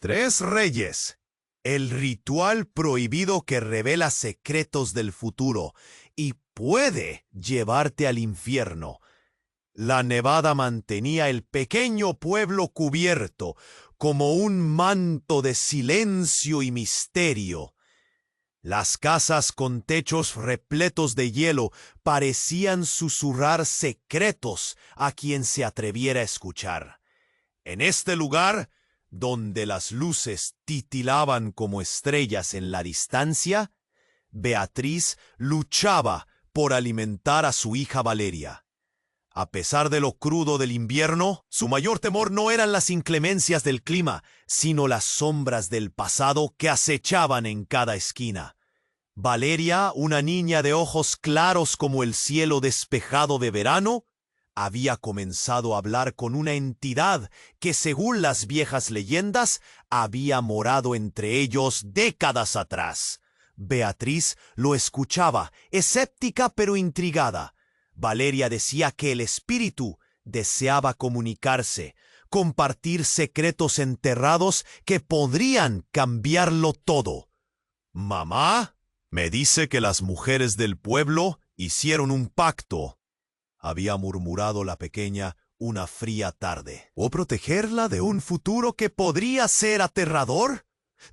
Tres Reyes. El ritual prohibido que revela secretos del futuro y puede llevarte al infierno. La nevada mantenía el pequeño pueblo cubierto como un manto de silencio y misterio. Las casas con techos repletos de hielo parecían susurrar secretos a quien se atreviera a escuchar. En este lugar, donde las luces titilaban como estrellas en la distancia, Beatriz luchaba por alimentar a su hija Valeria. A pesar de lo crudo del invierno, su mayor temor no eran las inclemencias del clima, sino las sombras del pasado que acechaban en cada esquina. Valeria, una niña de ojos claros como el cielo despejado de verano, había comenzado a hablar con una entidad que, según las viejas leyendas, había morado entre ellos décadas atrás. Beatriz lo escuchaba, escéptica pero intrigada. Valeria decía que el espíritu deseaba comunicarse, compartir secretos enterrados que podrían cambiarlo todo. «Mamá, me dice que las mujeres del pueblo hicieron un pacto», había murmurado la pequeña una fría tarde. ¿O protegerla de un futuro que podría ser aterrador?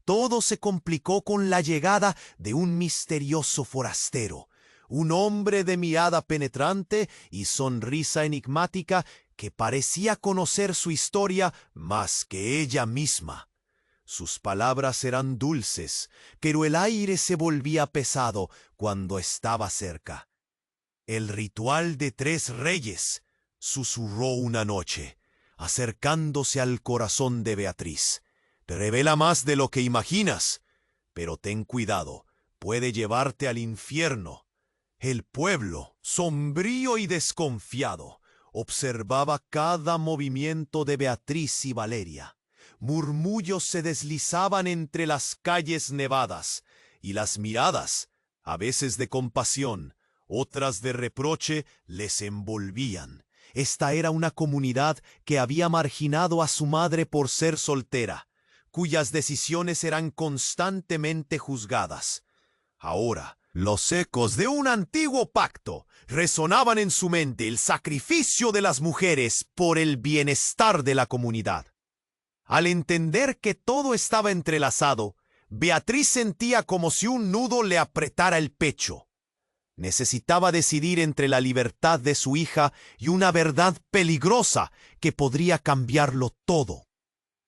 Todo se complicó con la llegada de un misterioso forastero, un hombre de mirada penetrante y sonrisa enigmática que parecía conocer su historia más que ella misma. Sus palabras eran dulces, pero el aire se volvía pesado cuando estaba cerca. «El ritual de tres reyes», susurró una noche, acercándose al corazón de Beatriz. «Te revela más de lo que imaginas, pero ten cuidado, puede llevarte al infierno». El pueblo, sombrío y desconfiado, observaba cada movimiento de Beatriz y Valeria. Murmullos se deslizaban entre las calles nevadas, y las miradas, a veces de compasión, otras de reproche, les envolvían. Esta era una comunidad que había marginado a su madre por ser soltera, cuyas decisiones eran constantemente juzgadas. Ahora, los ecos de un antiguo pacto resonaban en su mente, el sacrificio de las mujeres por el bienestar de la comunidad. Al entender que todo estaba entrelazado, Beatriz sentía como si un nudo le apretara el pecho. Necesitaba decidir entre la libertad de su hija y una verdad peligrosa que podría cambiarlo todo.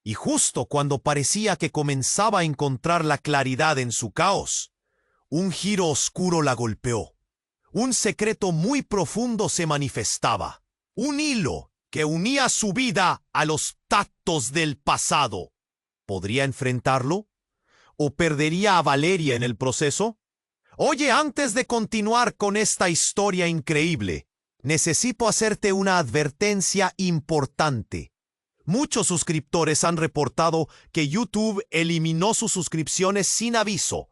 Y justo cuando parecía que comenzaba a encontrar la claridad en su caos, un giro oscuro la golpeó. Un secreto muy profundo se manifestaba. Un hilo que unía su vida a los tactos del pasado. ¿Podría enfrentarlo? ¿O perdería a Valeria en el proceso? Oye, antes de continuar con esta historia increíble, necesito hacerte una advertencia importante. Muchos suscriptores han reportado que YouTube eliminó sus suscripciones sin aviso.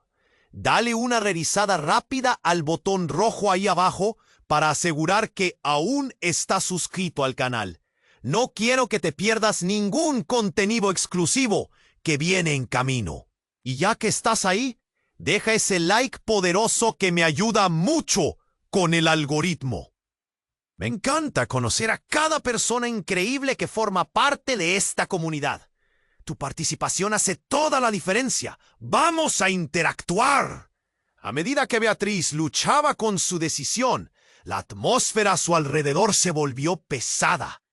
Dale una revisada rápida al botón rojo ahí abajo para asegurar que aún estás suscrito al canal. No quiero que te pierdas ningún contenido exclusivo que viene en camino. Y ya que estás ahí, deja ese like poderoso que me ayuda mucho con el algoritmo. Me encanta conocer a cada persona increíble que forma parte de esta comunidad. Tu participación hace toda la diferencia. ¡Vamos a interactuar! A medida que Beatriz luchaba con su decisión, la atmósfera a su alrededor se volvió pesada.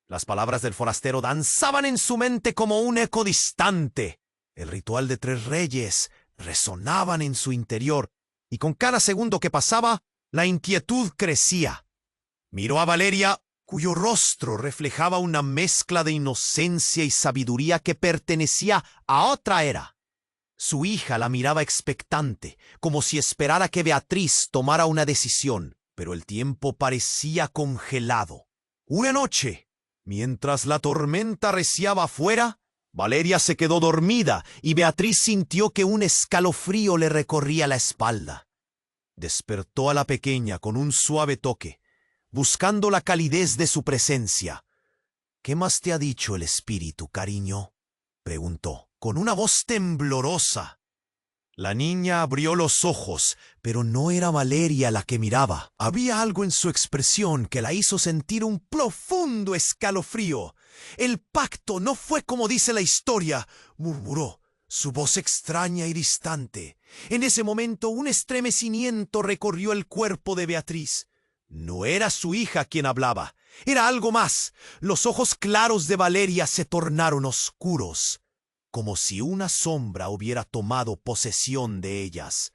Las palabras del forastero danzaban en su mente como un eco distante. El ritual de tres reyes resonaban en su interior, y con cada segundo que pasaba, la inquietud crecía. Miró a Valeria, cuyo rostro reflejaba una mezcla de inocencia y sabiduría que pertenecía a otra era. Su hija la miraba expectante, como si esperara que Beatriz tomara una decisión, pero el tiempo parecía congelado. Una noche, mientras la tormenta arreciaba afuera, Valeria se quedó dormida y Beatriz sintió que un escalofrío le recorría la espalda. Despertó a la pequeña con un suave toque, buscando la calidez de su presencia. «¿Qué más te ha dicho el espíritu, cariño?», preguntó. con una voz temblorosa. La niña abrió los ojos, pero no era Valeria la que miraba. Había algo en su expresión que la hizo sentir un profundo escalofrío. «El pacto no fue como dice la historia», murmuró, su voz extraña y distante. En ese momento un estremecimiento recorrió el cuerpo de Beatriz. No era su hija quien hablaba, era algo más. Los ojos claros de Valeria se tornaron oscuros, como si una sombra hubiera tomado posesión de ellas.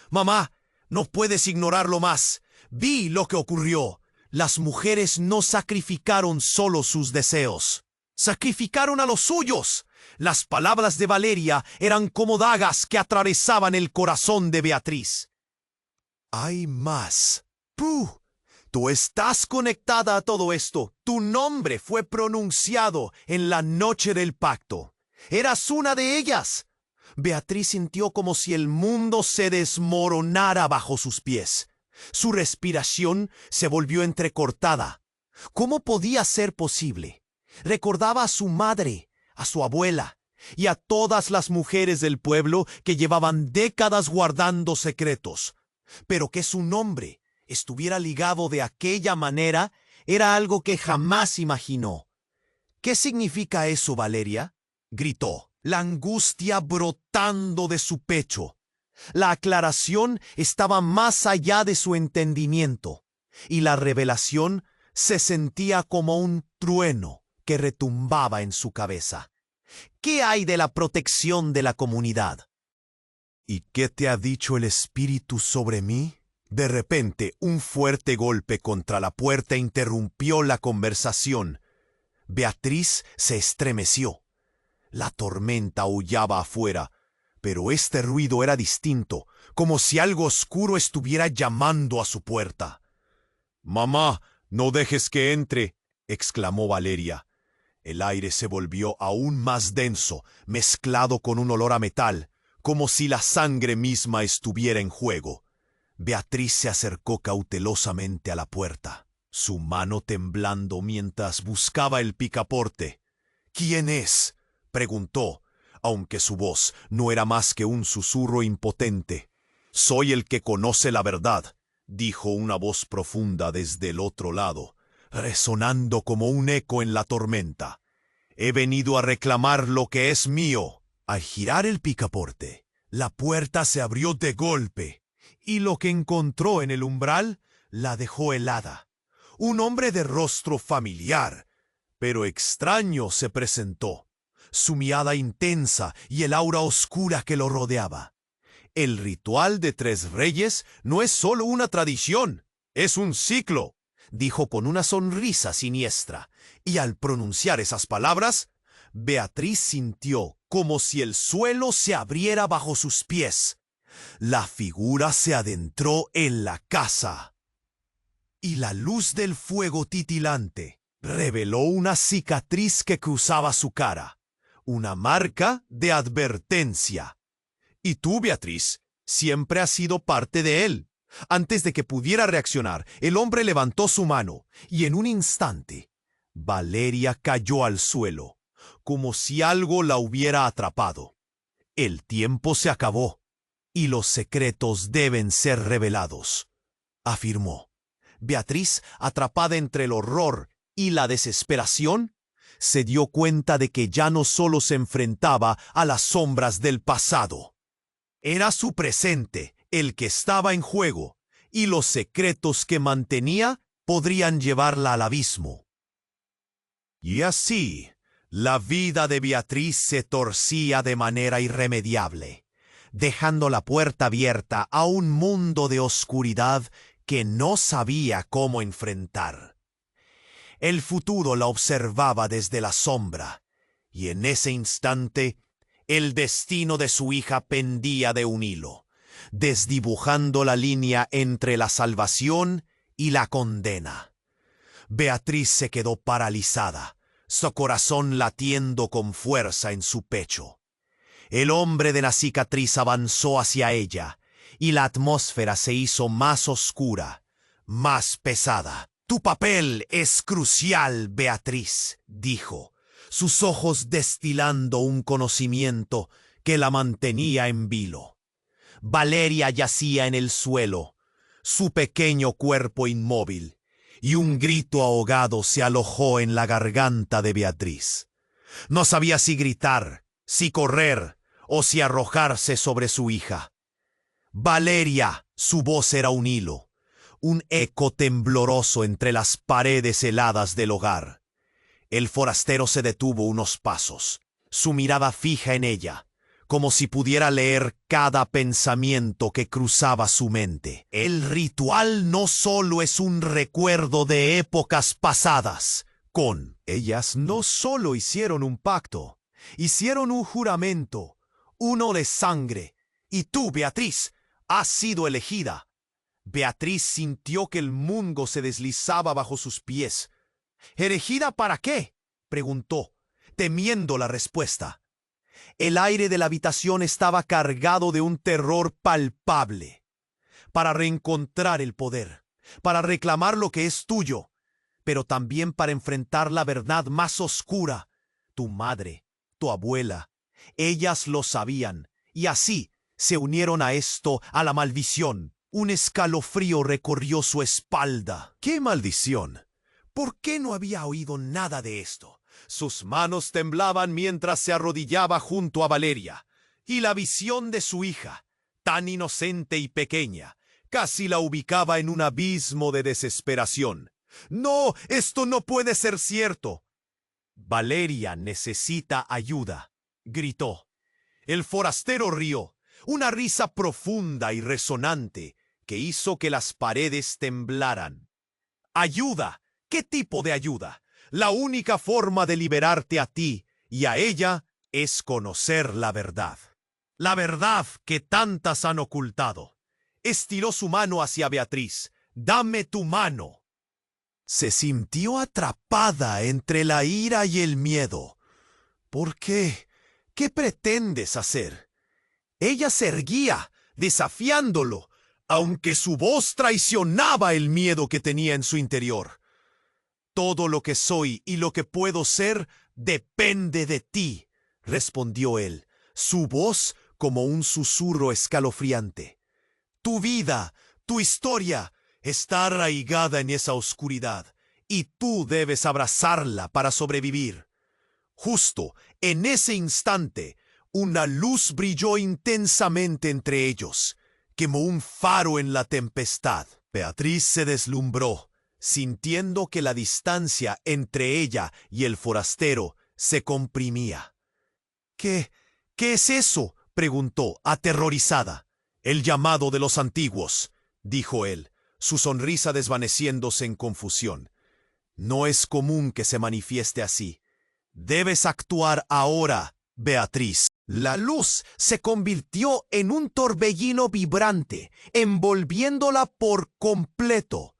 «Mamá, no puedes ignorarlo más. Vi lo que ocurrió. Las mujeres no sacrificaron solo sus deseos. Sacrificaron a los suyos». Las palabras de Valeria eran como dagas que atravesaban el corazón de Beatriz. «Hay más. ¡Puh! Tú estás conectada a todo esto. Tu nombre fue pronunciado en la noche del pacto. Eras una de ellas». Beatriz sintió como si el mundo se desmoronara bajo sus pies. Su respiración se volvió entrecortada. ¿Cómo podía ser posible? Recordaba a su madre, a su abuela y a todas las mujeres del pueblo que llevaban décadas guardando secretos. Pero que su nombre estuviera ligado de aquella manera era algo que jamás imaginó. «¿Qué significa eso, Valeria?», gritó, la angustia brotando de su pecho. La aclaración estaba más allá de su entendimiento, y la revelación se sentía como un trueno que retumbaba en su cabeza. «¿Qué hay de la protección de la comunidad?». «¿Y qué te ha dicho el espíritu sobre mí?». De repente, un fuerte golpe contra la puerta interrumpió la conversación. Beatriz se estremeció. La tormenta aullaba afuera, pero este ruido era distinto, como si algo oscuro estuviera llamando a su puerta. «Mamá, no dejes que entre», exclamó Valeria. El aire se volvió aún más denso, mezclado con un olor a metal, como si la sangre misma estuviera en juego. Beatriz se acercó cautelosamente a la puerta, su mano temblando mientras buscaba el picaporte. «¿Quién es?», preguntó, aunque su voz no era más que un susurro impotente. «Soy el que conoce la verdad», dijo una voz profunda desde el otro lado, resonando como un eco en la tormenta. «He venido a reclamar lo que es mío». Al girar el picaporte, la puerta se abrió de golpe, y lo que encontró en el umbral la dejó helada. Un hombre de rostro familiar, pero extraño, se presentó, su mirada intensa y el aura oscura que lo rodeaba. «El ritual de 3 reyes no es solo una tradición, es un ciclo», dijo con una sonrisa siniestra, y al pronunciar esas palabras, Beatriz sintió como si el suelo se abriera bajo sus pies. La figura se adentró en la casa, y la luz del fuego titilante reveló una cicatriz que cruzaba su cara, una marca de advertencia. «Y tú, Beatriz, siempre has sido parte de él». Antes de que pudiera reaccionar, el hombre levantó su mano, y en un instante, Valeria cayó al suelo, como si algo la hubiera atrapado. «El tiempo se acabó, y los secretos deben ser revelados», afirmó. Beatriz, atrapada entre el horror y la desesperación, se dio cuenta de que ya no solo se enfrentaba a las sombras del pasado. Era su presente el que estaba en juego, y los secretos que mantenía podrían llevarla al abismo. Y así, la vida de Beatriz se torcía de manera irremediable, dejando la puerta abierta a un mundo de oscuridad que no sabía cómo enfrentar. El futuro la observaba desde la sombra, y en ese instante, el destino de su hija pendía de un hilo, desdibujando la línea entre la salvación y la condena. Beatriz se quedó paralizada, su corazón latiendo con fuerza en su pecho. El hombre de la cicatriz avanzó hacia ella, y la atmósfera se hizo más oscura, más pesada. «Tu papel es crucial, Beatriz», dijo. sus ojos destilando un conocimiento que la mantenía en vilo. Valeria yacía en el suelo, su pequeño cuerpo inmóvil, y un grito ahogado se alojó en la garganta de Beatriz. No sabía si gritar, si correr o si arrojarse sobre su hija. Valeria, su voz era un hilo, un eco tembloroso entre las paredes heladas del hogar. El forastero se detuvo unos pasos, su mirada fija en ella, como si pudiera leer cada pensamiento que cruzaba su mente. El ritual no solo es un recuerdo de épocas pasadas. Con ellas no solo hicieron un pacto, hicieron un juramento, uno de sangre. Y tú, Beatriz, has sido elegida. Beatriz sintió que el mundo se deslizaba bajo sus pies. ¿Elegida para qué?, preguntó, temiendo la respuesta. El aire de la habitación estaba cargado de un terror palpable. Para reencontrar el poder, para reclamar lo que es tuyo, pero también para enfrentar la verdad más oscura. Tu madre, tu abuela, ellas lo sabían, y así se unieron a esto, a la maldición. Un escalofrío recorrió su espalda. ¿Qué maldición? ¿Por qué no había oído nada de esto? Sus manos temblaban mientras se arrodillaba junto a Valeria, y la visión de su hija, tan inocente y pequeña, casi la ubicaba en un abismo de desesperación. «No, esto no puede ser cierto». «Valeria necesita ayuda», gritó. El forastero rió, una risa profunda y resonante que hizo que las paredes temblaran. «¿Ayuda? ¿Qué tipo de ayuda? La única forma de liberarte a ti y a ella es conocer la verdad. La verdad que tantas han ocultado». Estiró su mano hacia Beatriz. «Dame tu mano». Se sintió atrapada entre la ira y el miedo. ¿Por qué? ¿Qué pretendes hacer? Ella se erguía, desafiándolo, aunque su voz traicionaba el miedo que tenía en su interior. «Todo lo que soy y lo que puedo ser depende de ti», respondió él, su voz como un susurro escalofriante. «Tu vida, tu historia, está arraigada en esa oscuridad, y tú debes abrazarla para sobrevivir». Justo en ese instante, una luz brilló intensamente entre ellos, como un faro en la tempestad. Beatriz se deslumbró, sintiendo que la distancia entre ella y el forastero se comprimía. ¿Qué es eso?, preguntó, aterrorizada. «El llamado de los antiguos», dijo él, su sonrisa desvaneciéndose en confusión. «No es común que se manifieste así. Debes actuar ahora, Beatriz». La luz se convirtió en un torbellino vibrante, envolviéndola por completo.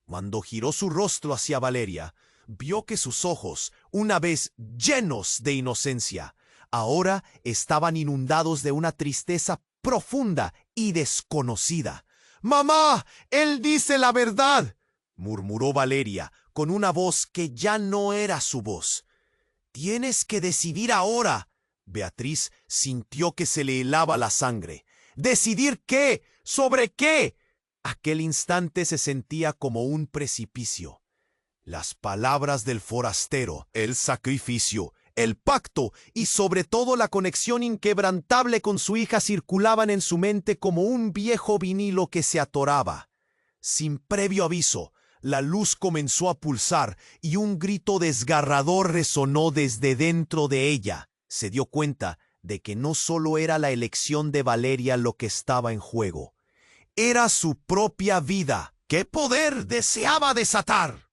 Cuando giró su rostro hacia Valeria, vio que sus ojos, una vez llenos de inocencia, ahora estaban inundados de una tristeza profunda y desconocida. «¡Mamá! ¡Él dice la verdad!», murmuró Valeria con una voz que ya no era su voz. «Tienes que decidir ahora». Beatriz sintió que se le helaba la sangre. ¿Decidir qué? ¿Sobre qué? Aquel instante se sentía como un precipicio. Las palabras del forastero, el sacrificio, el pacto y sobre todo la conexión inquebrantable con su hija circulaban en su mente como un viejo vinilo que se atoraba. Sin previo aviso, la luz comenzó a pulsar y un grito desgarrador resonó desde dentro de ella. Se dio cuenta de que no solo era la elección de Valeria lo que estaba en juego. Era su propia vida. ¿Qué poder deseaba desatar?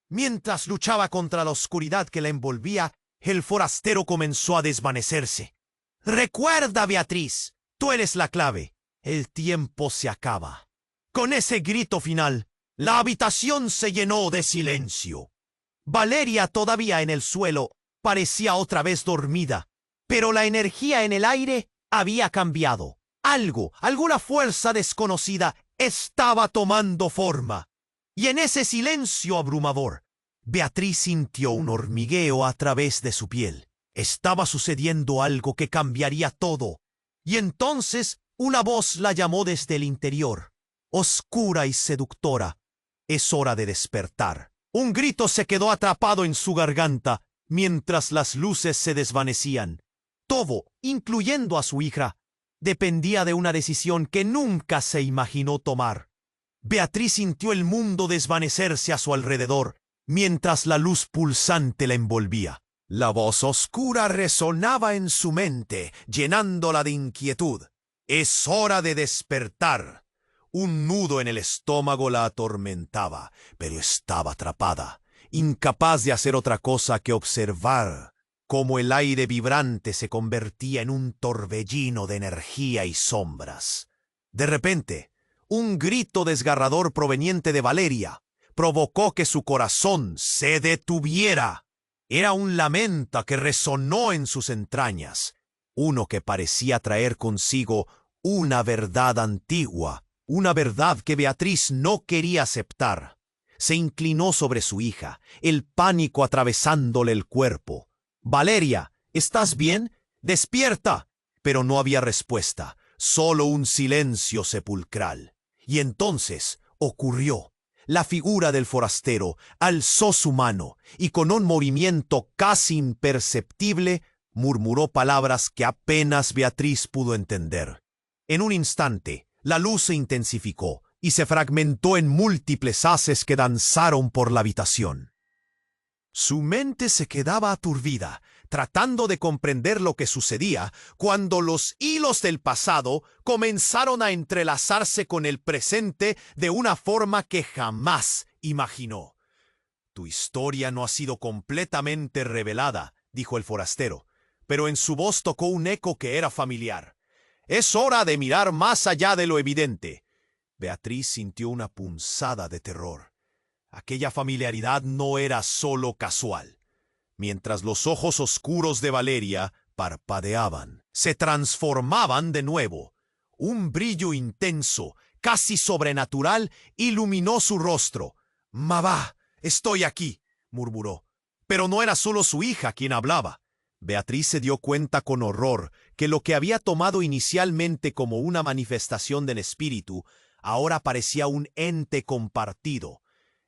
Mientras luchaba contra la oscuridad que la envolvía, el forastero comenzó a desvanecerse. «Recuerda, Beatriz, tú eres la clave. El tiempo se acaba». Con ese grito final, la habitación se llenó de silencio. Valeria, todavía en el suelo, parecía otra vez dormida, pero la energía en el aire había cambiado. Alguna fuerza desconocida estaba tomando forma. Y en ese silencio abrumador, Beatriz sintió un hormigueo a través de su piel. Estaba sucediendo algo que cambiaría todo. Y entonces una voz la llamó desde el interior, oscura y seductora. Es hora de despertar. Un grito se quedó atrapado en su garganta mientras las luces se desvanecían. Todo, incluyendo a su hija, dependía de una decisión que nunca se imaginó tomar. Beatriz sintió el mundo desvanecerse a su alrededor, mientras la luz pulsante la envolvía. La voz oscura resonaba en su mente, llenándola de inquietud. Es hora de despertar. Un nudo en el estómago la atormentaba, pero estaba atrapada, incapaz de hacer otra cosa que observar cómo el aire vibrante se convertía en un torbellino de energía y sombras. De repente, un grito desgarrador proveniente de Valeria provocó que su corazón se detuviera. Era un lamento que resonó en sus entrañas, uno que parecía traer consigo una verdad antigua, una verdad que Beatriz no quería aceptar. Se inclinó sobre su hija, el pánico atravesándole el cuerpo. «Valeria, ¿estás bien? ¡Despierta!». Pero no había respuesta, solo un silencio sepulcral. Y entonces ocurrió. La figura del forastero alzó su mano y con un movimiento casi imperceptible murmuró palabras que apenas Beatriz pudo entender. En un instante, la luz se intensificó y se fragmentó en múltiples haces que danzaron por la habitación. Su mente se quedaba aturdida, tratando de comprender lo que sucedía, cuando los hilos del pasado comenzaron a entrelazarse con el presente de una forma que jamás imaginó. «Tu historia no ha sido completamente revelada», dijo el forastero, pero en su voz tocó un eco que era familiar. «Es hora de mirar más allá de lo evidente». Beatriz sintió una punzada de terror. Aquella familiaridad no era solo casual. Mientras los ojos oscuros de Valeria parpadeaban, se transformaban de nuevo. Un brillo intenso, casi sobrenatural, iluminó su rostro. «Mamá, estoy aquí», murmuró. Pero no era solo su hija quien hablaba. Beatriz se dio cuenta con horror que lo que había tomado inicialmente como una manifestación del espíritu, ahora parecía un ente compartido.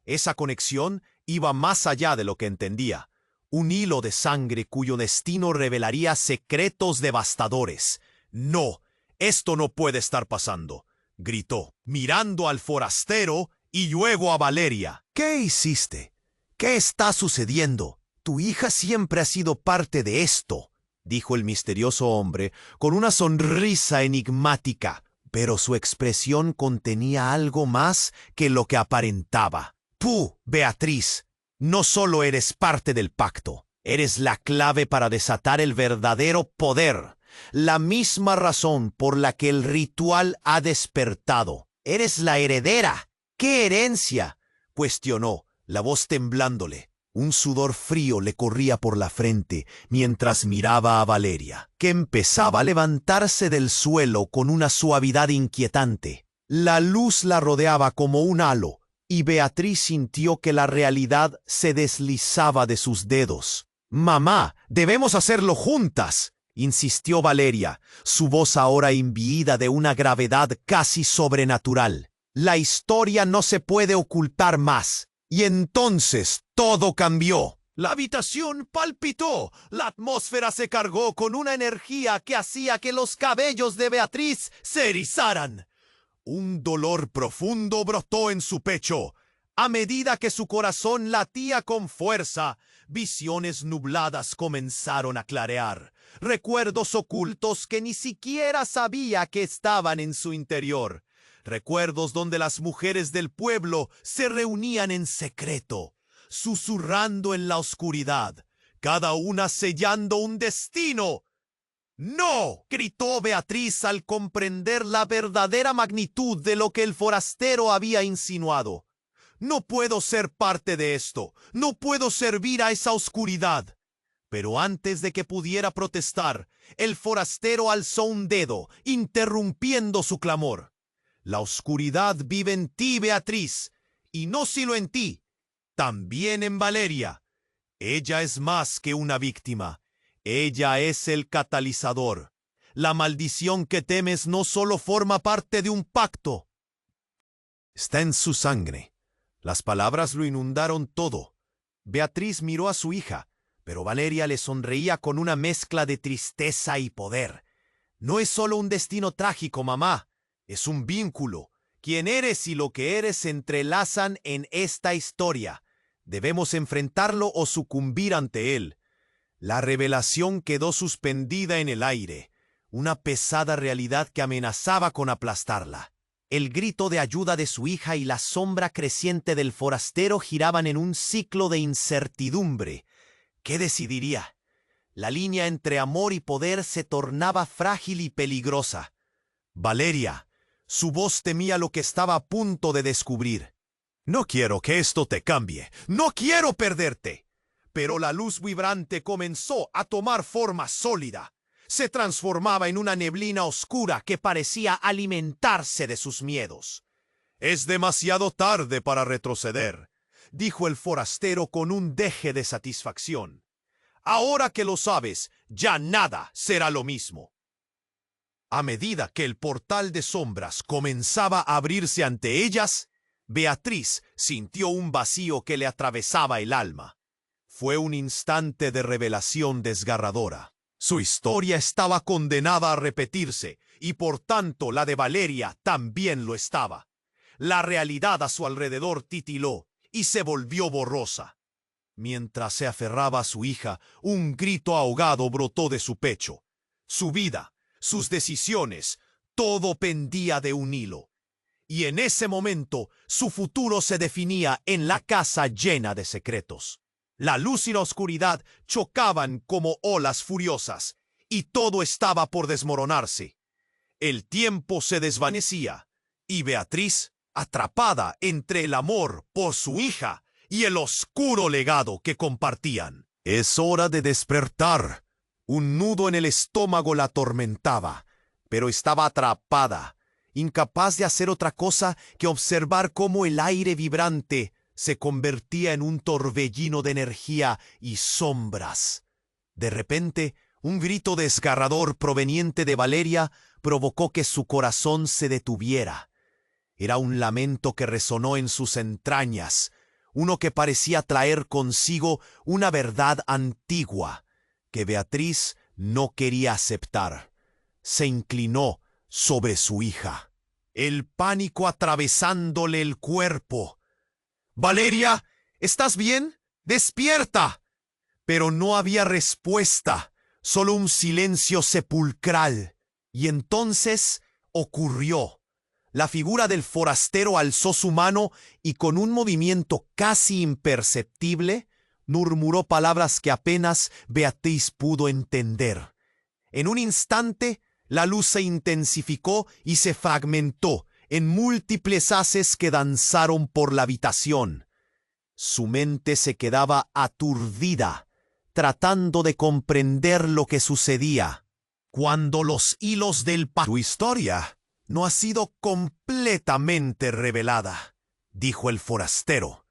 Esa conexión iba más allá de lo que entendía. Un hilo de sangre cuyo destino revelaría secretos devastadores. «No, esto no puede estar pasando», gritó, mirando al forastero y luego a Valeria. «¿Qué hiciste? ¿Qué está sucediendo? Tu hija siempre ha sido parte de esto», dijo el misterioso hombre con una sonrisa enigmática, pero su expresión contenía algo más que lo que aparentaba. «Tú, Beatriz, no solo eres parte del pacto, eres la clave para desatar el verdadero poder, la misma razón por la que el ritual ha despertado. Eres la heredera». «¿Qué herencia?», cuestionó, la voz temblándole. Un sudor frío le corría por la frente mientras miraba a Valeria, que empezaba a levantarse del suelo con una suavidad inquietante. La luz la rodeaba como un halo, y Beatriz sintió que la realidad se deslizaba de sus dedos. «Mamá, debemos hacerlo juntas», insistió Valeria, su voz ahora imbuida de una gravedad casi sobrenatural. «La historia no se puede ocultar más». Y entonces todo cambió. La habitación palpitó, la atmósfera se cargó con una energía que hacía que los cabellos de Beatriz se erizaran. Un dolor profundo brotó en su pecho. A medida que su corazón latía con fuerza, visiones nubladas comenzaron a clarear, recuerdos ocultos que ni siquiera sabía que estaban en su interior. Recuerdos donde las mujeres del pueblo se reunían en secreto, susurrando en la oscuridad, cada una sellando un destino. «¡No!», gritó Beatriz al comprender la verdadera magnitud de lo que el forastero había insinuado. «No puedo ser parte de esto, no puedo servir a esa oscuridad». Pero antes de que pudiera protestar, el forastero alzó un dedo, interrumpiendo su clamor. «La oscuridad vive en ti, Beatriz, y no solo en ti. también en Valeria. Ella es más que una víctima. Ella es el catalizador. La maldición que temes no solo forma parte de un pacto. Está en su sangre. Las palabras lo inundaron todo. Beatriz miró a su hija, pero Valeria le sonreía con una mezcla de tristeza y poder. No es solo un destino trágico, mamá. Es un vínculo. Quien eres y lo que eres se entrelazan en esta historia. Debemos enfrentarlo o sucumbir ante él. La revelación quedó suspendida en el aire, una pesada realidad que amenazaba con aplastarla. El grito de ayuda de su hija y la sombra creciente del forastero giraban en un ciclo de incertidumbre. ¿Qué decidiría? La línea entre amor y poder se tornaba frágil y peligrosa. Valeria, su voz temía lo que estaba a punto de descubrir. No quiero que esto te cambie, no quiero perderte. Pero la luz vibrante comenzó a tomar forma sólida. Se transformaba en una neblina oscura que parecía alimentarse de sus miedos. Es demasiado tarde para retroceder, dijo el forastero con un deje de satisfacción. Ahora que lo sabes, ya nada será lo mismo. A medida que el portal de sombras comenzaba a abrirse ante ellas, Beatriz sintió un vacío que le atravesaba el alma. Fue un instante de revelación desgarradora. Su historia estaba condenada a repetirse, y por tanto la de Valeria también lo estaba. La realidad a su alrededor titiló y se volvió borrosa. Mientras se aferraba a su hija, un grito ahogado brotó de su pecho. Su vida, sus decisiones, todo pendía de un hilo. Y en ese momento, su futuro se definía en la casa llena de secretos. La luz y la oscuridad chocaban como olas furiosas, y todo estaba por desmoronarse. El tiempo se desvanecía, y Beatriz, atrapada entre el amor por su hija y el oscuro legado que compartían. Es hora de despertar. Un nudo en el estómago la atormentaba, pero estaba atrapada, incapaz de hacer otra cosa que observar cómo el aire vibrante se convertía en un torbellino de energía y sombras. De repente, un grito desgarrador proveniente de Valeria provocó que su corazón se detuviera. Era un lamento que resonó en sus entrañas, uno que parecía traer consigo una verdad antigua que Beatriz no quería aceptar. Se inclinó sobre su hija, el pánico atravesándole el cuerpo. «Valeria, ¿estás bien? ¡Despierta!». Pero no había respuesta, solo un silencio sepulcral. Y entonces ocurrió. La figura del forastero alzó su mano y con un movimiento casi imperceptible murmuró palabras que apenas Beatriz pudo entender. En un instante, la luz se intensificó y se fragmentó en múltiples haces que danzaron por la habitación. Su mente se quedaba aturdida, tratando de comprender lo que sucedía. Cuando los hilos del pacto... «Tu historia no ha sido completamente revelada», dijo el forastero,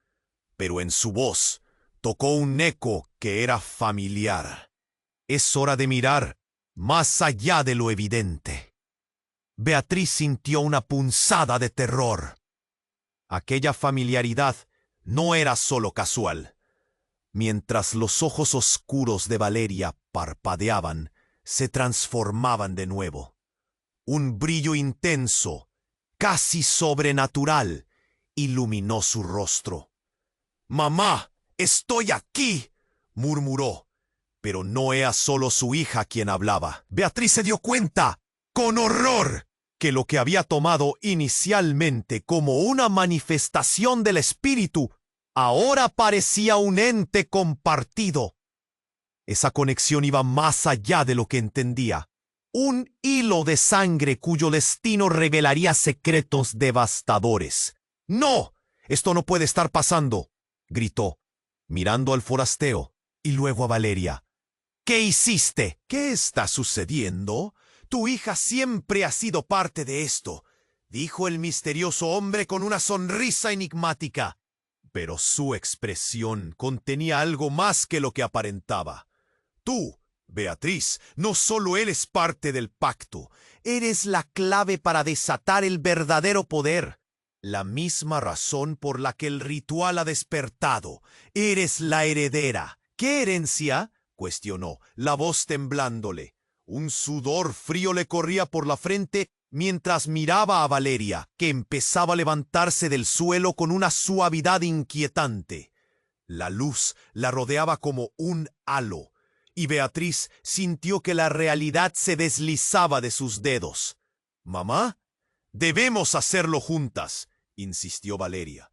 pero en su voz tocó un eco que era familiar. «Es hora de mirar más allá de lo evidente». Beatriz sintió una punzada de terror. Aquella familiaridad no era solo casual. Mientras los ojos oscuros de Valeria parpadeaban, se transformaban de nuevo. Un brillo intenso, casi sobrenatural, iluminó su rostro. «Mamá, estoy aquí», murmuró. Pero no era solo su hija quien hablaba. Beatriz se dio cuenta, con horror, que lo que había tomado inicialmente como una manifestación del espíritu, ahora parecía un ente compartido. Esa conexión iba más allá de lo que entendía. Un hilo de sangre cuyo destino revelaría secretos devastadores. «¡No! Esto no puede estar pasando», gritó, mirando al forastero y luego a Valeria. «¿Qué hiciste? ¿Qué está sucediendo? Tu hija siempre ha sido parte de esto», dijo el misterioso hombre con una sonrisa enigmática. Pero su expresión contenía algo más que lo que aparentaba. Tú, Beatriz, no solo eres parte del pacto, eres la clave para desatar el verdadero poder. La misma razón por la que el ritual ha despertado. Eres la heredera. ¿Qué herencia?, cuestionó, la voz temblándole. Un sudor frío le corría por la frente mientras miraba a Valeria, que empezaba a levantarse del suelo con una suavidad inquietante. La luz la rodeaba como un halo, y Beatriz sintió que la realidad se deslizaba de sus dedos. «Mamá, debemos hacerlo juntas», insistió Valeria,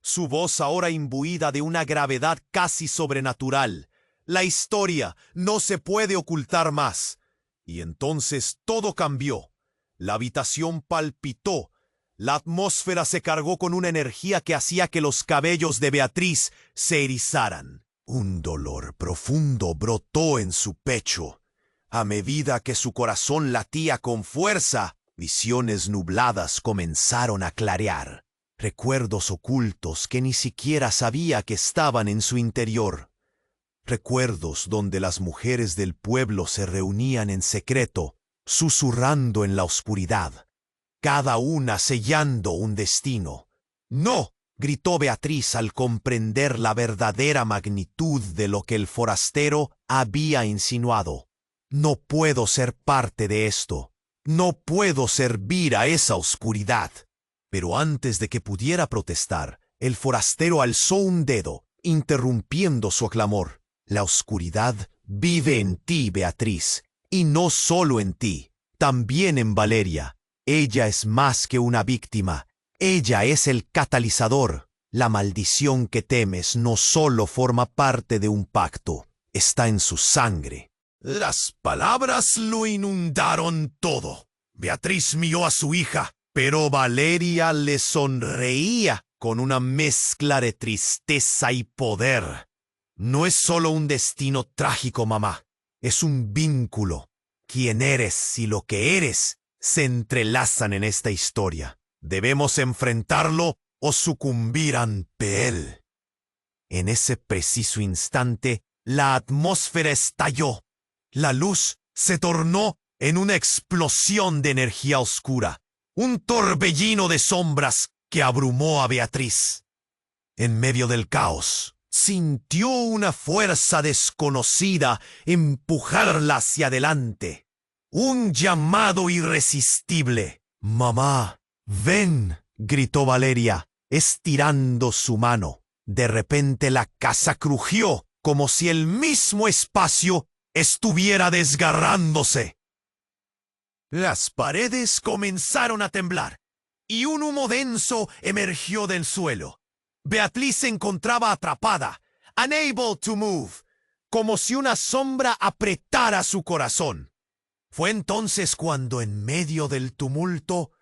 su voz ahora imbuida de una gravedad casi sobrenatural. «La historia no se puede ocultar más». Y entonces todo cambió. La habitación palpitó. La atmósfera se cargó con una energía que hacía que los cabellos de Beatriz se erizaran. Un dolor profundo brotó en su pecho. A medida que su corazón latía con fuerza, visiones nubladas comenzaron a clarear. Recuerdos ocultos que ni siquiera sabía que estaban en su interior. Recuerdos donde las mujeres del pueblo se reunían en secreto, susurrando en la oscuridad, cada una sellando un destino. «No», gritó Beatriz al comprender la verdadera magnitud de lo que el forastero había insinuado. «No puedo ser parte de esto. No puedo servir a esa oscuridad». Pero antes de que pudiera protestar, el forastero alzó un dedo, interrumpiendo su clamor. «La oscuridad vive en ti, Beatriz, y no solo en ti, también en Valeria. Ella es más que una víctima. Ella es el catalizador. La maldición que temes no solo forma parte de un pacto, está en su sangre». Las palabras lo inundaron todo. Beatriz miró a su hija, pero Valeria le sonreía con una mezcla de tristeza y poder. «No es solo un destino trágico, mamá. Es un vínculo. Quién eres y lo que eres se entrelazan en esta historia. Debemos enfrentarlo o sucumbir ante él». En ese preciso instante, la atmósfera estalló. La luz se tornó en una explosión de energía oscura, un torbellino de sombras que abrumó a Beatriz. En medio del caos, sintió una fuerza desconocida empujarla hacia adelante. Un llamado irresistible. «Mamá, ven», gritó Valeria, estirando su mano. De repente la casa crujió, como si el mismo espacio estuviera desgarrándose. Las paredes comenzaron a temblar, y un humo denso emergió del suelo. Beatriz se encontraba atrapada, unable to move, como si una sombra apretara su corazón. Fue entonces cuando, en medio del tumulto,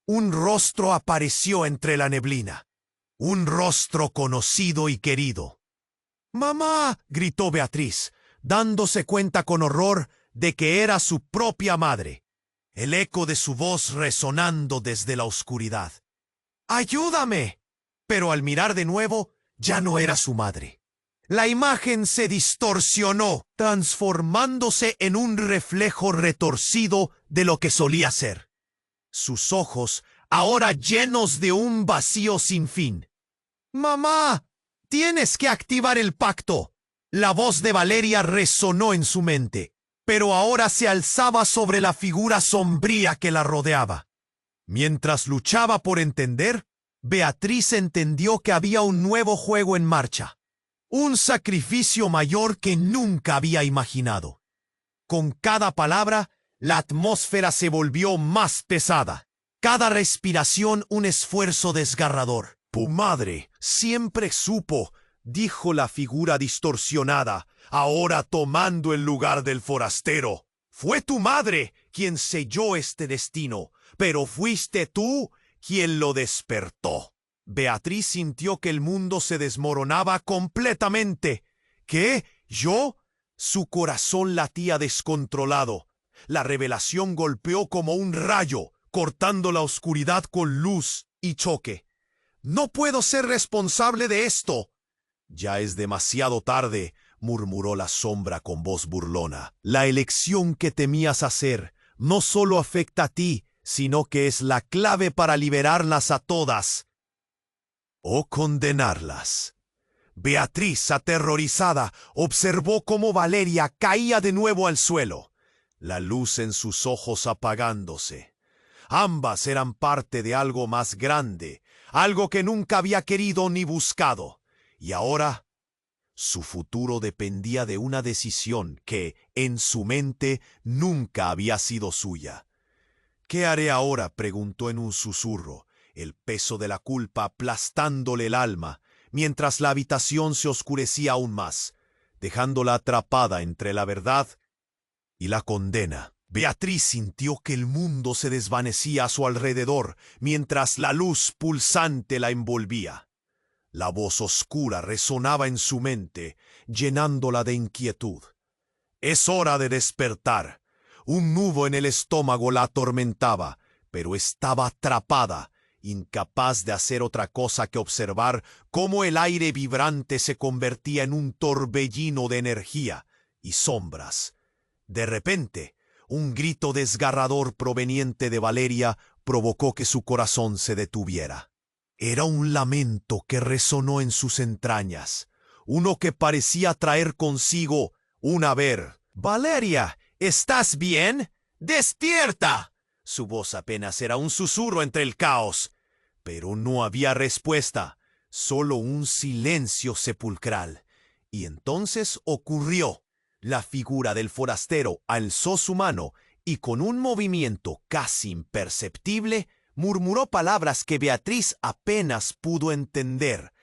un rostro apareció entre la neblina. Un rostro conocido y querido. «¡Mamá!», gritó Beatriz, dándose cuenta con horror de que era su propia madre, el eco de su voz resonando desde la oscuridad. «¡Ayúdame!». Pero al mirar de nuevo, ya no era su madre. La imagen se distorsionó, transformándose en un reflejo retorcido de lo que solía ser. Sus ojos, ahora llenos de un vacío sin fin. «¡Mamá! ¡Tienes que activar el pacto!». La voz de Valeria resonó en su mente, pero ahora se alzaba sobre la figura sombría que la rodeaba. Mientras luchaba por entender, Beatriz entendió que había un nuevo juego en marcha. Un sacrificio mayor que nunca había imaginado. Con cada palabra, la atmósfera se volvió más pesada. Cada respiración un esfuerzo desgarrador. «Tu madre siempre supo», dijo la figura distorsionada, ahora tomando el lugar del forastero. «Fue tu madre quien selló este destino, pero fuiste tú quien lo despertó». Beatriz sintió que el mundo se desmoronaba completamente. «¿Qué? ¿Yo?». Su corazón latía descontrolado. La revelación golpeó como un rayo, cortando la oscuridad con luz y choque. No puedo ser responsable de esto. Ya es demasiado tarde, murmuró la sombra con voz burlona. La elección que temías hacer no solo afecta a ti, sino que es la clave para liberarlas a todas o condenarlas. Beatriz, aterrorizada, observó cómo Valeria caía de nuevo al suelo, la luz en sus ojos apagándose. Ambas eran parte de algo más grande, algo que nunca había querido ni buscado, y ahora su futuro dependía de una decisión que, en su mente, nunca había sido suya. ¿Qué haré ahora?, preguntó en un susurro, el peso de la culpa aplastándole el alma, mientras la habitación se oscurecía aún más, dejándola atrapada entre la verdad y la condena. Beatriz sintió que el mundo se desvanecía a su alrededor, mientras la luz pulsante la envolvía. La voz oscura resonaba en su mente, llenándola de inquietud. Es hora de despertar. Un nudo en el estómago la atormentaba, pero estaba atrapada, incapaz de hacer otra cosa que observar cómo el aire vibrante se convertía en un torbellino de energía y sombras. De repente, un grito desgarrador proveniente de Valeria provocó que su corazón se detuviera. Era un lamento que resonó en sus entrañas, uno que parecía traer consigo una ver. «Valeria, ¿estás bien? ¡Despierta!». Su voz apenas era un susurro entre el caos, pero no había respuesta, solo un silencio sepulcral. Y entonces ocurrió. La figura del forastero alzó su mano y con un movimiento casi imperceptible murmuró palabras que Beatriz apenas pudo entender.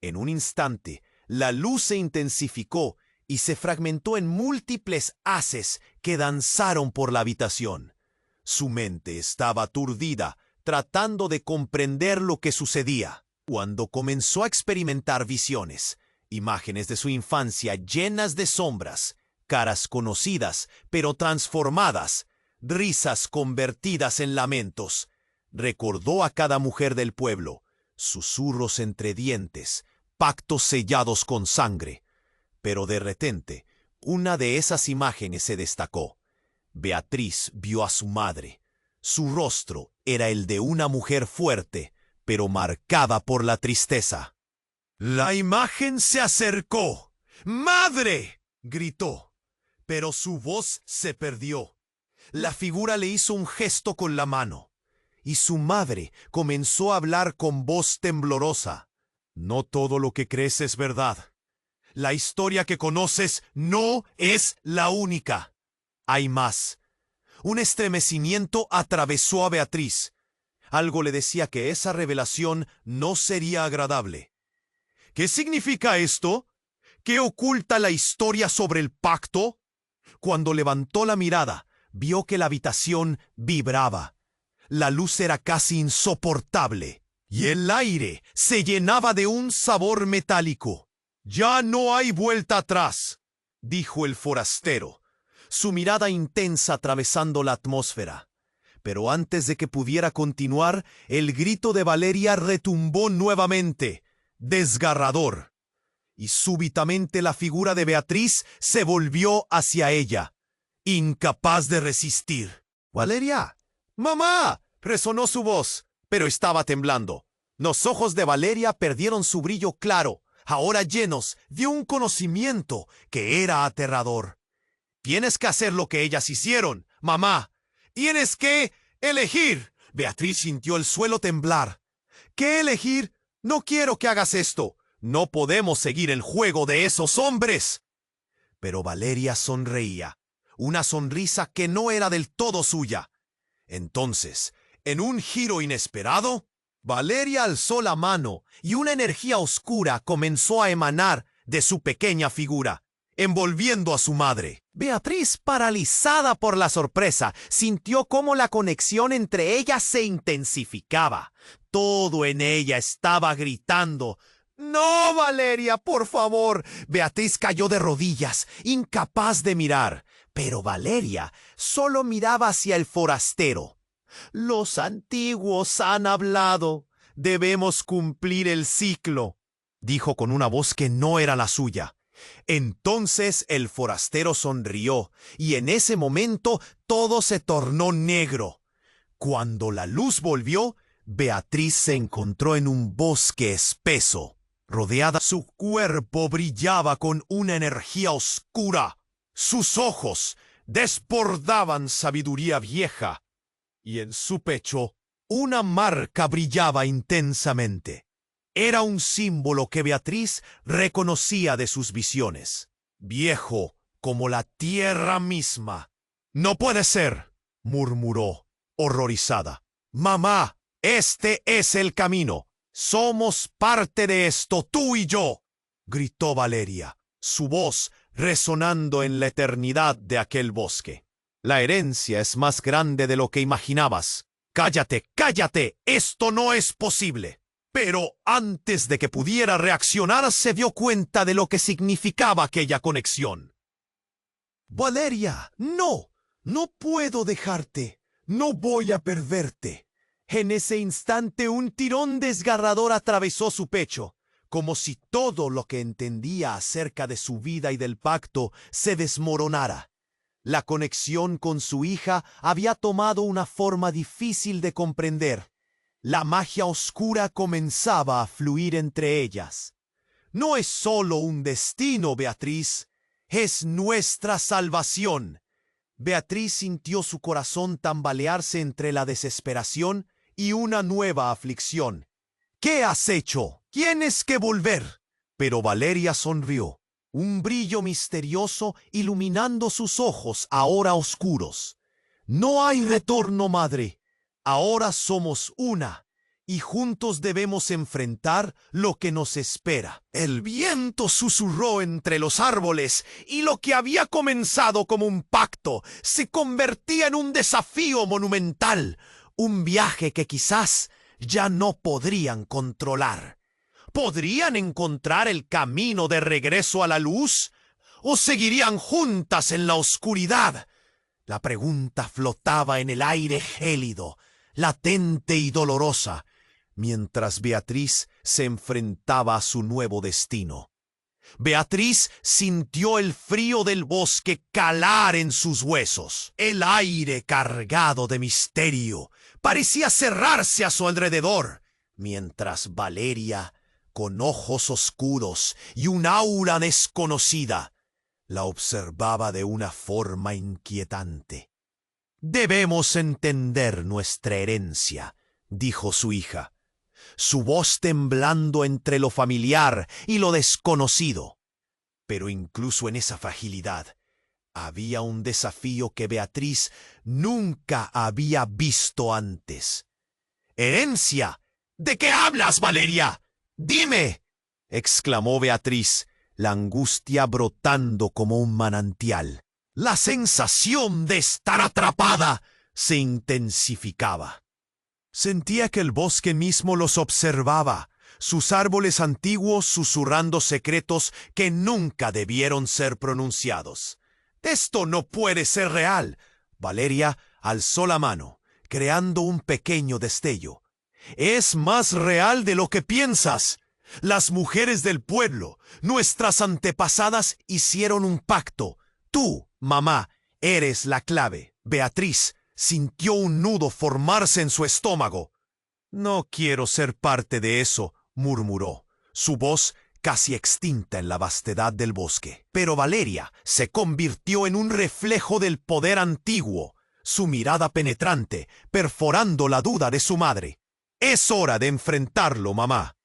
En un instante, la luz se intensificó y se fragmentó en múltiples haces que danzaron por la habitación. Su mente estaba aturdida, tratando de comprender lo que sucedía, cuando comenzó a experimentar visiones, imágenes de su infancia llenas de sombras, caras conocidas pero transformadas, risas convertidas en lamentos. Recordó a cada mujer del pueblo, susurros entre dientes, pactos sellados con sangre. Pero de repente, una de esas imágenes se destacó. Beatriz vio a su madre. Su rostro era el de una mujer fuerte, pero marcada por la tristeza. La imagen se acercó. ¡Madre!, gritó, pero su voz se perdió. La figura le hizo un gesto con la mano, y su madre comenzó a hablar con voz temblorosa. No todo lo que crees es verdad. La historia que conoces no es la única. Hay más. Un estremecimiento atravesó a Beatriz. Algo le decía que esa revelación no sería agradable. ¿Qué significa esto? ¿Qué oculta la historia sobre el pacto? Cuando levantó la mirada, vio que la habitación vibraba. La luz era casi insoportable, y el aire se llenaba de un sabor metálico. «Ya no hay vuelta atrás», dijo el forastero, su mirada intensa atravesando la atmósfera. Pero antes de que pudiera continuar, el grito de Valeria retumbó nuevamente, desgarrador. Y súbitamente la figura de Beatriz se volvió hacia ella, incapaz de resistir. «¡Valeria! ¡Mamá!», resonó su voz, pero estaba temblando. Los ojos de Valeria perdieron su brillo claro, ahora llenos de un conocimiento que era aterrador. «Tienes que hacer lo que ellas hicieron, mamá. Tienes que elegir». Beatriz sintió el suelo temblar. «¿Qué elegir? No quiero que hagas esto. No podemos seguir el juego de esos hombres». Pero Valeria sonreía, una sonrisa que no era del todo suya. Entonces, en un giro inesperado, Valeria alzó la mano y una energía oscura comenzó a emanar de su pequeña figura, envolviendo a su madre. Beatriz, paralizada por la sorpresa, sintió cómo la conexión entre ellas se intensificaba. Todo en ella estaba gritando: «¡No, Valeria, por favor!». Beatriz cayó de rodillas, incapaz de mirar, pero Valeria solo miraba hacia el forastero. «Los antiguos han hablado», Debemos cumplir el ciclo, dijo con una voz que no era la suya. Entonces el forastero sonrió, y en ese momento todo se tornó negro. Cuando la luz volvió, Beatriz se encontró en un bosque espeso. Rodeada, su cuerpo brillaba con una energía oscura. Sus ojos desbordaban sabiduría vieja, y en su pecho una marca brillaba intensamente. Era un símbolo que Beatriz reconocía de sus visiones, viejo como la tierra misma. «No puede ser», murmuró, horrorizada. «Mamá, este es el camino. Somos parte de esto, tú y yo», gritó Valeria, su voz resonando en la eternidad de aquel bosque. «La herencia es más grande de lo que imaginabas. Cállate, cállate, esto no es posible». Pero antes de que pudiera reaccionar, se dio cuenta de lo que significaba aquella conexión. «Valeria, no, no puedo dejarte. No voy a perderte». En ese instante un tirón desgarrador atravesó su pecho, como si todo lo que entendía acerca de su vida y del pacto se desmoronara. La conexión con su hija había tomado una forma difícil de comprender. La magia oscura comenzaba a fluir entre ellas. «No es solo un destino, Beatriz, es nuestra salvación». Beatriz sintió su corazón tambalearse entre la desesperación y una nueva aflicción. «¿Qué has hecho? Tienes que volver». Pero Valeria sonrió, un brillo misterioso iluminando sus ojos ahora oscuros. «No hay retorno, madre. Ahora somos una, y juntos debemos enfrentar lo que nos espera». El viento susurró entre los árboles, y lo que había comenzado como un pacto se convertía en un desafío monumental, un viaje que quizás ya no podrían controlar. ¿Podrían encontrar el camino de regreso a la luz? ¿O seguirían juntas en la oscuridad? La pregunta flotaba en el aire gélido, latente y dolorosa, mientras Beatriz se enfrentaba a su nuevo destino. Beatriz sintió el frío del bosque calar en sus huesos. El aire cargado de misterio parecía cerrarse a su alrededor, mientras Valeria, con ojos oscuros y un aura desconocida, la observaba de una forma inquietante. «Debemos entender nuestra herencia», dijo su hija, su voz temblando entre lo familiar y lo desconocido. Pero incluso en esa fragilidad había un desafío que Beatriz nunca había visto antes. «¿Herencia? ¿De qué hablas, Valeria? ¡Dime!», exclamó Beatriz, la angustia brotando como un manantial. La sensación de estar atrapada se intensificaba. Sentía que el bosque mismo los observaba, sus árboles antiguos susurrando secretos que nunca debieron ser pronunciados. «Esto no puede ser real». Valeria alzó la mano, creando un pequeño destello. «Es más real de lo que piensas. Las mujeres del pueblo, nuestras antepasadas, hicieron un pacto. Tú, mamá, eres la clave». Beatriz sintió un nudo formarse en su estómago. «No quiero ser parte de eso», murmuró, su voz casi extinta en la vastedad del bosque. Pero Valeria se convirtió en un reflejo del poder antiguo, su mirada penetrante, perforando la duda de su madre. «Es hora de enfrentarlo, mamá».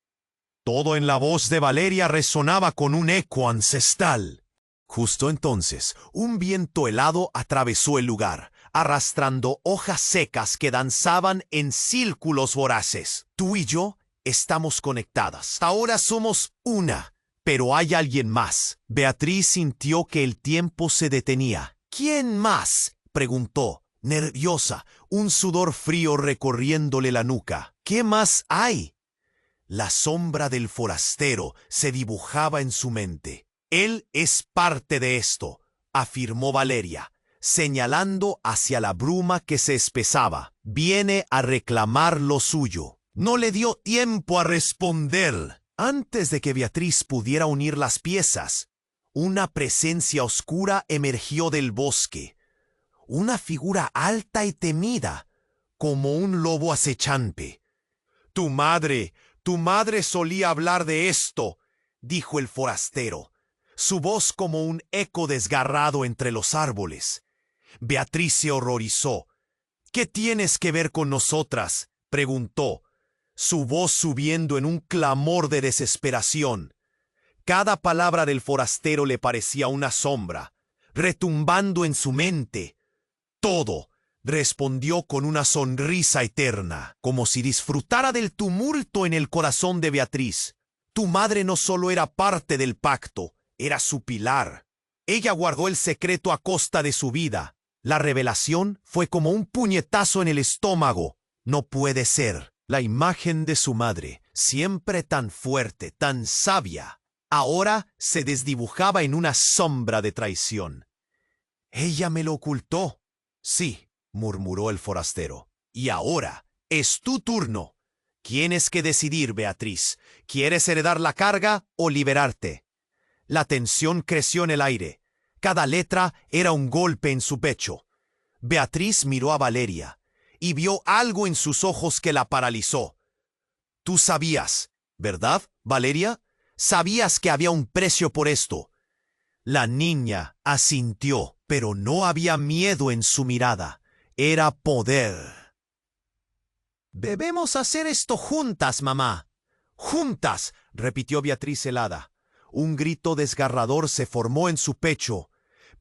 Todo en la voz de Valeria resonaba con un eco ancestral. Justo entonces, un viento helado atravesó el lugar, arrastrando hojas secas que danzaban en círculos voraces. «Tú y yo estamos conectadas. Ahora somos una, pero hay alguien más». Beatriz sintió que el tiempo se detenía. «¿Quién más?», preguntó, nerviosa, un sudor frío recorriéndole la nuca. «¿Qué más hay?». La sombra del forastero se dibujaba en su mente. «Él es parte de esto», afirmó Valeria, señalando hacia la bruma que se espesaba. «Viene a reclamar lo suyo». No le dio tiempo a responder. Antes de que Beatriz pudiera unir las piezas, una presencia oscura emergió del bosque. Una figura alta y temida, como un lobo acechante. Tu madre solía hablar de esto, dijo el forastero, su voz como un eco desgarrado entre los árboles. Beatriz se horrorizó. ¿Qué tienes que ver con nosotras?, preguntó, su voz subiendo en un clamor de desesperación. Cada palabra del forastero le parecía una sombra, retumbando en su mente. Todo, respondió con una sonrisa eterna, como si disfrutara del tumulto en el corazón de Beatriz. Tu madre no solo era parte del pacto, era su pilar. Ella guardó el secreto a costa de su vida. La revelación fue como un puñetazo en el estómago. No puede ser. La imagen de su madre, siempre tan fuerte, tan sabia, ahora se desdibujaba en una sombra de traición. Ella me lo ocultó. Sí, murmuró el forastero. Y ahora es tu turno. Tienes que decidir, Beatriz. ¿Quieres heredar la carga o liberarte? La tensión creció en el aire. Cada letra era un golpe en su pecho. Beatriz miró a Valeria y vio algo en sus ojos que la paralizó. Tú sabías, ¿verdad, Valeria? Sabías que había un precio por esto. La niña asintió, pero no había miedo en su mirada. Era poder. Debemos hacer esto juntas, mamá. Juntas, repitió Beatriz helada. Un grito desgarrador se formó en su pecho,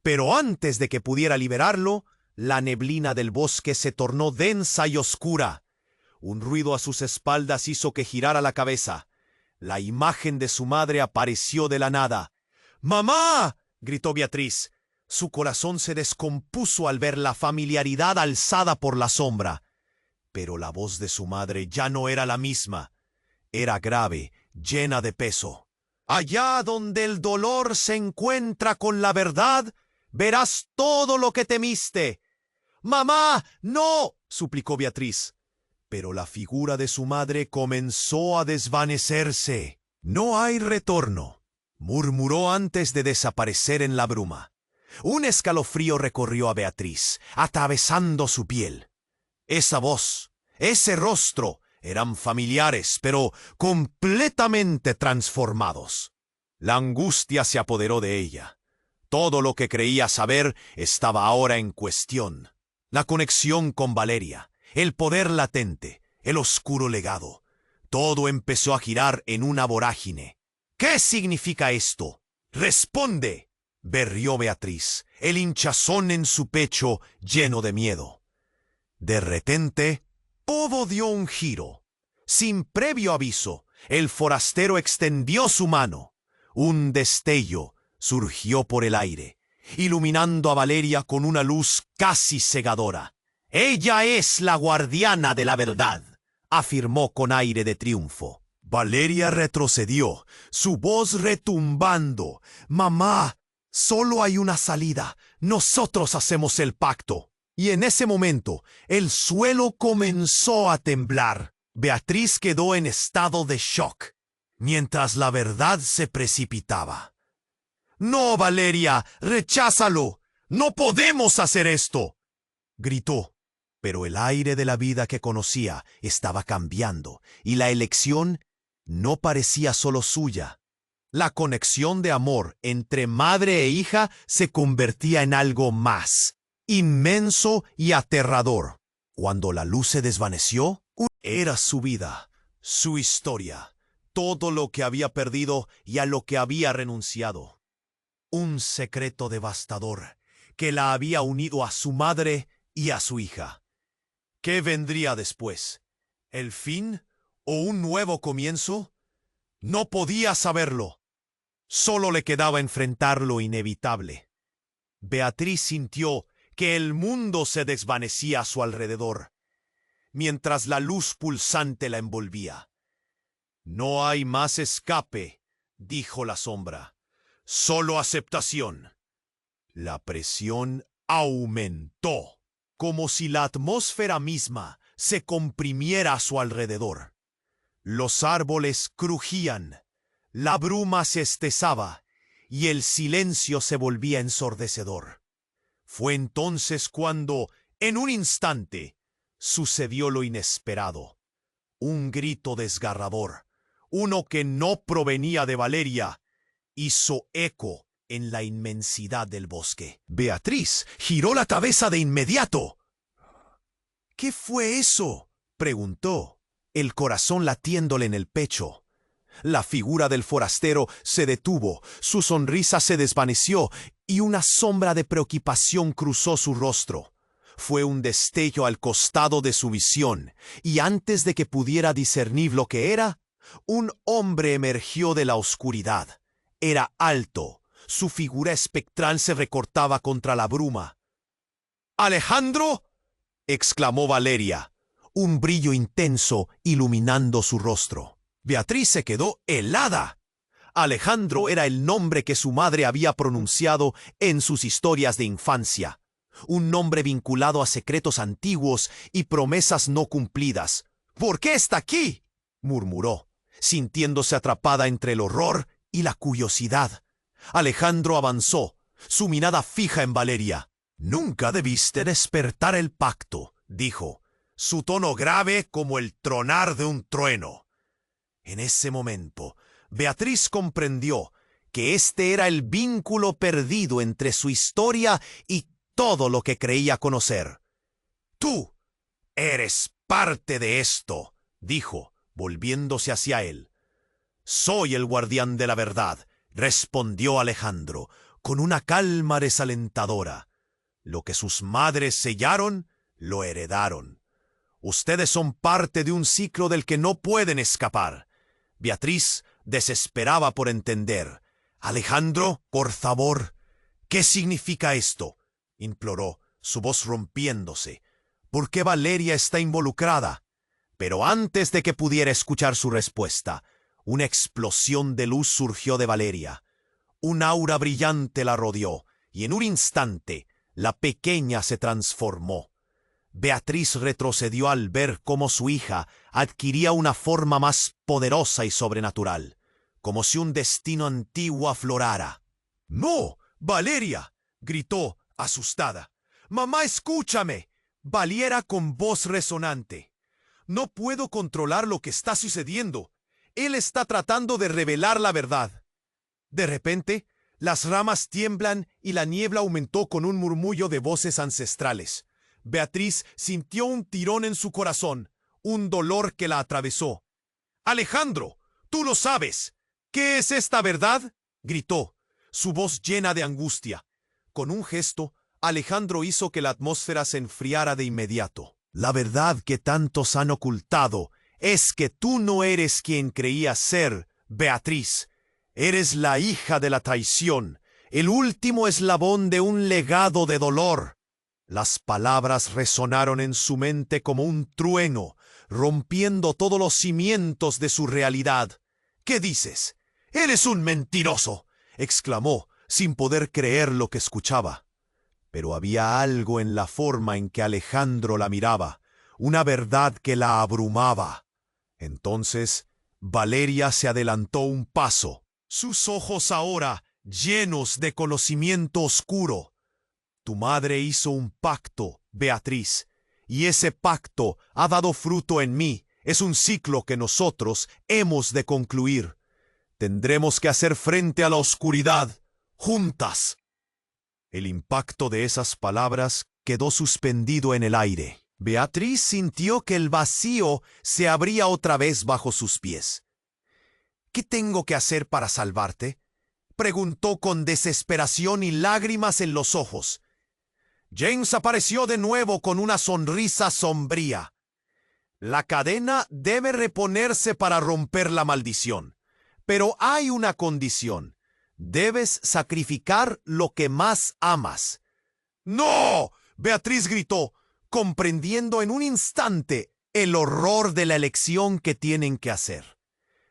pero antes de que pudiera liberarlo, la neblina del bosque se tornó densa y oscura. Un ruido a sus espaldas hizo que girara la cabeza. La imagen de su madre apareció de la nada. ¡Mamá!, gritó Beatriz. Su corazón se descompuso al ver la familiaridad alzada por la sombra. Pero la voz de su madre ya no era la misma. Era grave, llena de peso. Allá donde el dolor se encuentra con la verdad, verás todo lo que temiste. ¡Mamá, no!, suplicó Beatriz. Pero la figura de su madre comenzó a desvanecerse. No hay retorno, murmuró antes de desaparecer en la bruma. Un escalofrío recorrió a Beatriz, atravesando su piel. Esa voz, ese rostro, eran familiares, pero completamente transformados. La angustia se apoderó de ella. Todo lo que creía saber estaba ahora en cuestión. La conexión con Valeria, el poder latente, el oscuro legado. Todo empezó a girar en una vorágine. ¿Qué significa esto? ¡Responde!, berrió Beatriz, el hinchazón en su pecho lleno de miedo. De repente, todo dio un giro. Sin previo aviso, el forastero extendió su mano. Un destello surgió por el aire, iluminando a Valeria con una luz casi cegadora. «Ella es la guardiana de la verdad», afirmó con aire de triunfo. Valeria retrocedió, su voz retumbando. «Mamá, solo hay una salida. Nosotros hacemos el pacto». Y en ese momento, el suelo comenzó a temblar. Beatriz quedó en estado de shock, mientras la verdad se precipitaba. «No, Valeria, recházalo. No podemos hacer esto», gritó. Pero el aire de la vida que conocía estaba cambiando, y la elección no parecía solo suya. La conexión de amor entre madre e hija se convertía en algo más, inmenso y aterrador. Cuando la luz se desvaneció, era su vida, su historia, todo lo que había perdido y a lo que había renunciado. Un secreto devastador que la había unido a su madre y a su hija. ¿Qué vendría después? ¿El fin o un nuevo comienzo? No podía saberlo. Solo le quedaba enfrentar lo inevitable. Beatriz sintió que el mundo se desvanecía a su alrededor, mientras la luz pulsante la envolvía. «No hay más escape», dijo la sombra. «Solo aceptación». La presión aumentó, como si la atmósfera misma se comprimiera a su alrededor. Los árboles crujían, la bruma se espesaba y el silencio se volvía ensordecedor. Fue entonces cuando, en un instante, sucedió lo inesperado. Un grito desgarrador, uno que no provenía de Valeria, hizo eco en la inmensidad del bosque. Beatriz giró la cabeza de inmediato. —¿Qué fue eso? —preguntó, el corazón latiéndole en el pecho. La figura del forastero se detuvo, su sonrisa se desvaneció y una sombra de preocupación cruzó su rostro. Fue un destello al costado de su visión, y antes de que pudiera discernir lo que era, un hombre emergió de la oscuridad. Era alto, su figura espectral se recortaba contra la bruma. —¿Alejandro? —exclamó Valeria, un brillo intenso iluminando su rostro. Beatriz se quedó helada. Alejandro era el nombre que su madre había pronunciado en sus historias de infancia, un nombre vinculado a secretos antiguos y promesas no cumplidas. —¿Por qué está aquí? —murmuró, sintiéndose atrapada entre el horror y la curiosidad. Alejandro avanzó, su mirada fija en Valeria. —Nunca debiste despertar el pacto —dijo, su tono grave como el tronar de un trueno. En ese momento, Beatriz comprendió que este era el vínculo perdido entre su historia y todo lo que creía conocer. —Tú eres parte de esto —dijo, volviéndose hacia él. —Soy el guardián de la verdad —respondió Alejandro, con una calma desalentadora. Lo que sus madres sellaron, lo heredaron. Ustedes son parte de un ciclo del que no pueden escapar. Beatriz desesperaba por entender. —Alejandro, por favor, ¿qué significa esto? —imploró, su voz rompiéndose. —¿Por qué Valeria está involucrada? Pero antes de que pudiera escuchar su respuesta, una explosión de luz surgió de Valeria. Un aura brillante la rodeó, y en un instante la pequeña se transformó. Beatriz retrocedió al ver cómo su hija adquiría una forma más poderosa y sobrenatural, como si un destino antiguo aflorara. —¡No, Valeria! —gritó, asustada. —Mamá, escúchame. Valiera con voz resonante. No puedo controlar lo que está sucediendo. Él está tratando de revelar la verdad. De repente, las ramas tiemblan y la niebla aumentó con un murmullo de voces ancestrales. Beatriz sintió un tirón en su corazón, un dolor que la atravesó. —Alejandro, tú lo sabes. ¿Qué es esta verdad? —gritó, su voz llena de angustia. Con un gesto, Alejandro hizo que la atmósfera se enfriara de inmediato. —La verdad que tantos han ocultado es que tú no eres quien creías ser, Beatriz. Eres la hija de la traición, el último eslabón de un legado de dolor. Las palabras resonaron en su mente como un trueno, rompiendo todos los cimientos de su realidad. —¿Qué dices? —¡Eres un mentiroso! —exclamó, sin poder creer lo que escuchaba. Pero había algo en la forma en que Alejandro la miraba, una verdad que la abrumaba. Entonces, Valeria se adelantó un paso, sus ojos ahora llenos de conocimiento oscuro. Tu madre hizo un pacto, Beatriz, y ese pacto ha dado fruto en mí. Es un ciclo que nosotros hemos de concluir. Tendremos que hacer frente a la oscuridad, juntas. El impacto de esas palabras quedó suspendido en el aire. Beatriz sintió que el vacío se abría otra vez bajo sus pies. —¿Qué tengo que hacer para salvarte? —preguntó con desesperación y lágrimas en los ojos. James apareció de nuevo con una sonrisa sombría. —La cadena debe reponerse para romper la maldición. Pero hay una condición. Debes sacrificar lo que más amas. —¡No! —Beatriz gritó, comprendiendo en un instante el horror de la elección que tienen que hacer.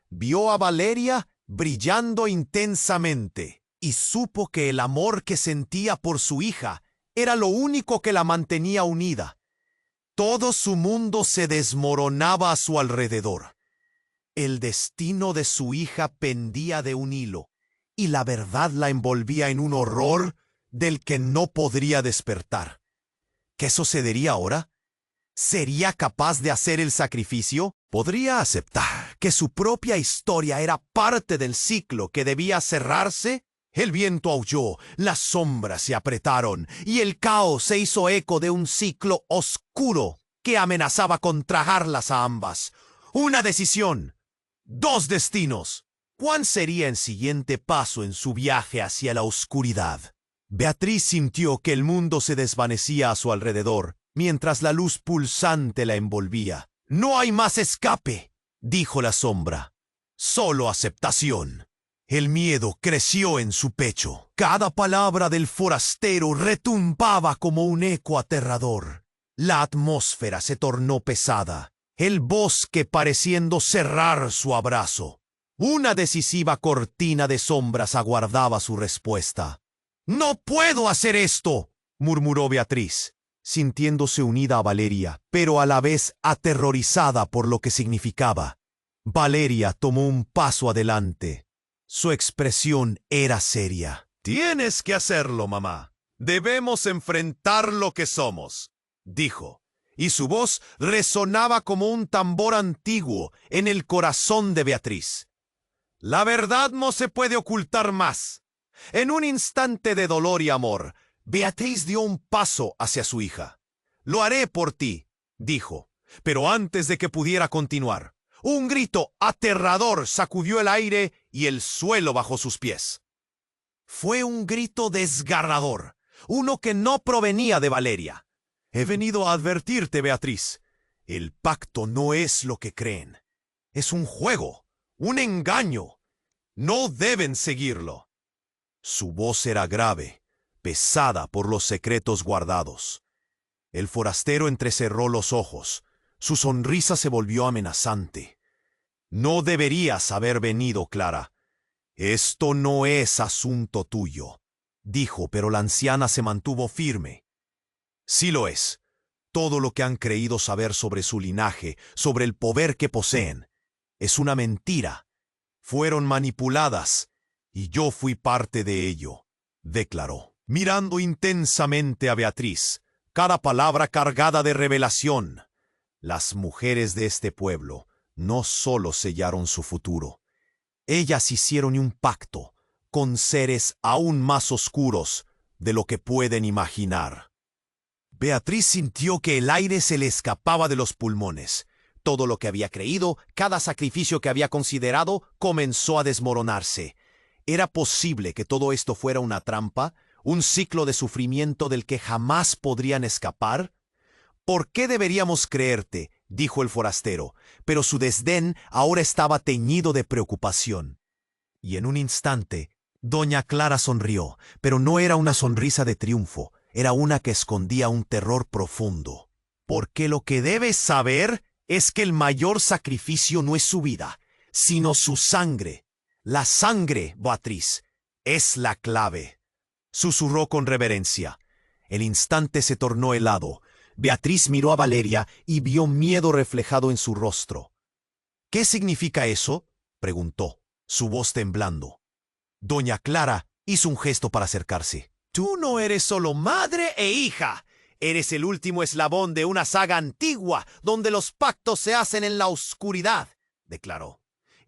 Vio a Valeria brillando intensamente y supo que el amor que sentía por su hija era lo único que la mantenía unida. Todo su mundo se desmoronaba a su alrededor. El destino de su hija pendía de un hilo, y la verdad la envolvía en un horror del que no podría despertar. ¿Qué sucedería ahora? ¿Sería capaz de hacer el sacrificio? ¿Podría aceptar que su propia historia era parte del ciclo que debía cerrarse? El viento aulló, las sombras se apretaron, y el caos se hizo eco de un ciclo oscuro que amenazaba con tragarlas a ambas. Una decisión, dos destinos. ¿Cuál sería el siguiente paso en su viaje hacia la oscuridad? Beatriz sintió que el mundo se desvanecía a su alrededor, mientras la luz pulsante la envolvía. «No hay más escape», dijo la sombra. «Solo aceptación». El miedo creció en su pecho. Cada palabra del forastero retumbaba como un eco aterrador. La atmósfera se tornó pesada, el bosque pareciendo cerrar su abrazo. Una decisiva cortina de sombras aguardaba su respuesta. «No puedo hacer esto», murmuró Beatriz, sintiéndose unida a Valeria, pero a la vez aterrorizada por lo que significaba. Valeria tomó un paso adelante. Su expresión era seria. «Tienes que hacerlo, mamá. Debemos enfrentar lo que somos», dijo, y su voz resonaba como un tambor antiguo en el corazón de Beatriz. «La verdad no se puede ocultar más». En un instante de dolor y amor, Beatriz dio un paso hacia su hija. «Lo haré por ti», dijo, pero antes de que pudiera continuar, un grito aterrador sacudió el aire y el suelo bajo sus pies. Fue un grito desgarrador, uno que no provenía de Valeria. «He venido a advertirte, Beatriz. El pacto no es lo que creen. Es un juego, un engaño. No deben seguirlo». Su voz era grave, pesada por los secretos guardados. El forastero entrecerró los ojos. Su sonrisa se volvió amenazante. «No deberías haber venido, Clara. Esto no es asunto tuyo», dijo, pero la anciana se mantuvo firme. «Sí lo es. Todo lo que han creído saber sobre su linaje, sobre el poder que poseen, es una mentira. Fueron manipuladas, y yo fui parte de ello», declaró, mirando intensamente a Beatriz, cada palabra cargada de revelación. Las mujeres de este pueblo no solo sellaron su futuro, ellas hicieron un pacto con seres aún más oscuros de lo que pueden imaginar. Beatriz sintió que el aire se le escapaba de los pulmones. Todo lo que había creído, cada sacrificio que había considerado, comenzó a desmoronarse. ¿Era posible que todo esto fuera una trampa, un ciclo de sufrimiento del que jamás podrían escapar? «¿Por qué deberíamos creerte?», dijo el forastero, pero su desdén ahora estaba teñido de preocupación. Y en un instante, doña Clara sonrió, pero no era una sonrisa de triunfo, era una que escondía un terror profundo. «Porque lo que debes saber es que el mayor sacrificio no es su vida, sino su sangre. La sangre, Beatriz, es la clave», susurró con reverencia. El instante se tornó helado. Beatriz miró a Valeria y vio miedo reflejado en su rostro. «¿Qué significa eso?», preguntó, su voz temblando. Doña Clara hizo un gesto para acercarse. «Tú no eres solo madre e hija. Eres el último eslabón de una saga antigua donde los pactos se hacen en la oscuridad», declaró.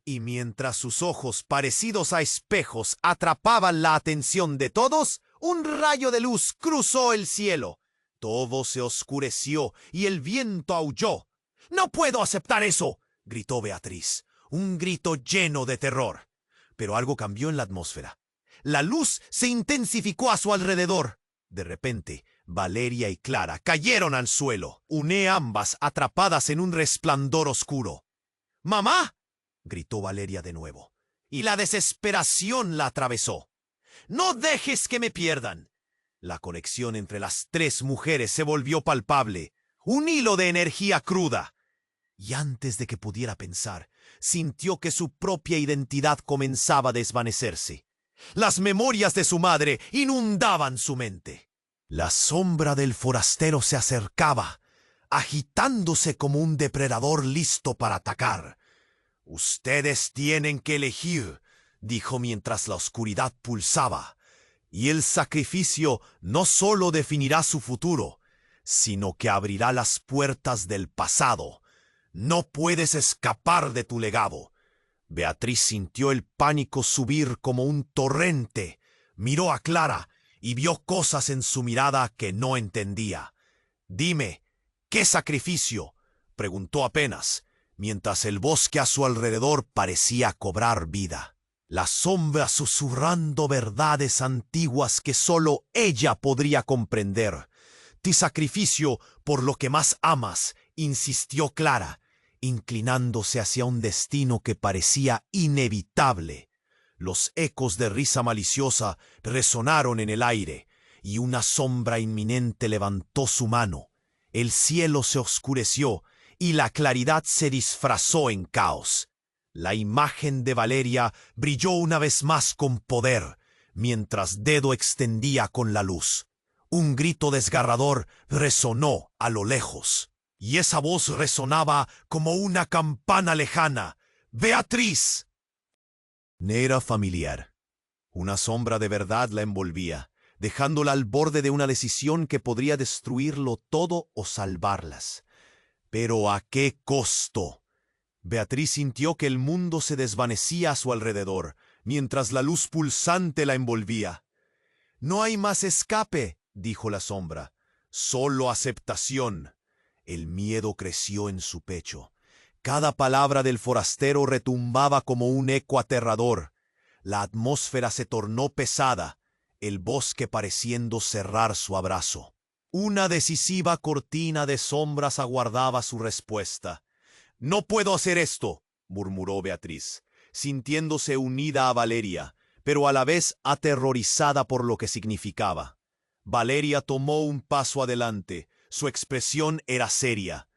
Y mientras sus ojos, parecidos a espejos, atrapaban la atención de todos, un rayo de luz cruzó el cielo. Todo se oscureció y el viento aulló. «No puedo aceptar eso», gritó Beatriz, un grito lleno de terror. Pero algo cambió en la atmósfera. La luz se intensificó a su alrededor. De repente, Valeria y Clara cayeron al suelo, ambas atrapadas en un resplandor oscuro. «¡Mamá!», gritó Valeria de nuevo, y la desesperación la atravesó. «No dejes que me pierdan». La conexión entre las tres mujeres se volvió palpable, un hilo de energía cruda. Y antes de que pudiera pensar, sintió que su propia identidad comenzaba a desvanecerse. Las memorias de su madre inundaban su mente. La sombra del forastero se acercaba, agitándose como un depredador listo para atacar. Ustedes tienen que elegir, dijo mientras la oscuridad pulsaba, y el sacrificio no solo definirá su futuro, sino que abrirá las puertas del pasado. No puedes escapar de tu legado. Beatriz sintió el pánico subir como un torrente. Miró a Clara y vio cosas en su mirada que no entendía. «Dime, ¿qué sacrificio?», preguntó apenas, mientras el bosque a su alrededor parecía cobrar vida. La sombra susurrando verdades antiguas que solo ella podría comprender. «Ti sacrificio por lo que más amas», insistió Clara, inclinándose hacia un destino que parecía inevitable. Los ecos de risa maliciosa resonaron en el aire, y una sombra inminente levantó su mano. El cielo se oscureció, y la claridad se disfrazó en caos. La imagen de Valeria brilló una vez más con poder, mientras dedo extendía con la luz. Un grito desgarrador resonó a lo lejos, y esa voz resonaba como una campana lejana. «¡Beatriz!». Era familiar. Una sombra de verdad la envolvía, dejándola al borde de una decisión que podría destruirlo todo o salvarlas. Pero ¿a qué costo? Beatriz sintió que el mundo se desvanecía a su alrededor, mientras la luz pulsante la envolvía. «No hay más escape», dijo la sombra. «Solo aceptación». El miedo creció en su pecho. Cada palabra del forastero retumbaba como un eco aterrador. La atmósfera se tornó pesada, el bosque pareciendo cerrar su abrazo. Una decisiva cortina de sombras aguardaba su respuesta. «No puedo hacer esto», murmuró Beatriz, sintiéndose unida a Valeria, pero a la vez aterrorizada por lo que significaba. Valeria tomó un paso adelante. Su expresión era seria.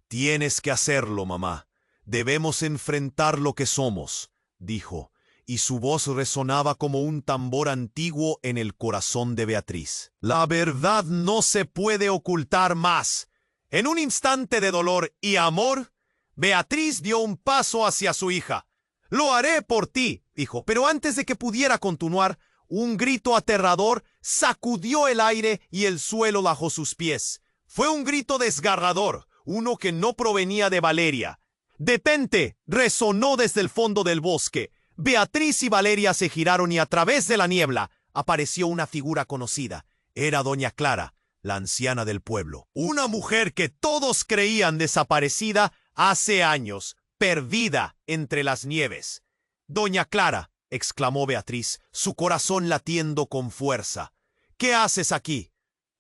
«Tienes que hacerlo, mamá. Debemos enfrentar lo que somos», dijo, y su voz resonaba como un tambor antiguo en el corazón de Beatriz. «La verdad no se puede ocultar más». En un instante de dolor y amor, Beatriz dio un paso hacia su hija. «Lo haré por ti», dijo, pero antes de que pudiera continuar, un grito aterrador sacudió el aire y el suelo bajo sus pies. Fue un grito desgarrador, uno que no provenía de Valeria. «¡Detente!», resonó desde el fondo del bosque. Beatriz y Valeria se giraron y a través de la niebla apareció una figura conocida. Era doña Clara, la anciana del pueblo. Una mujer que todos creían desaparecida hace años, perdida entre las nieves. «Doña Clara», exclamó Beatriz, su corazón latiendo con fuerza. «¿Qué haces aquí?».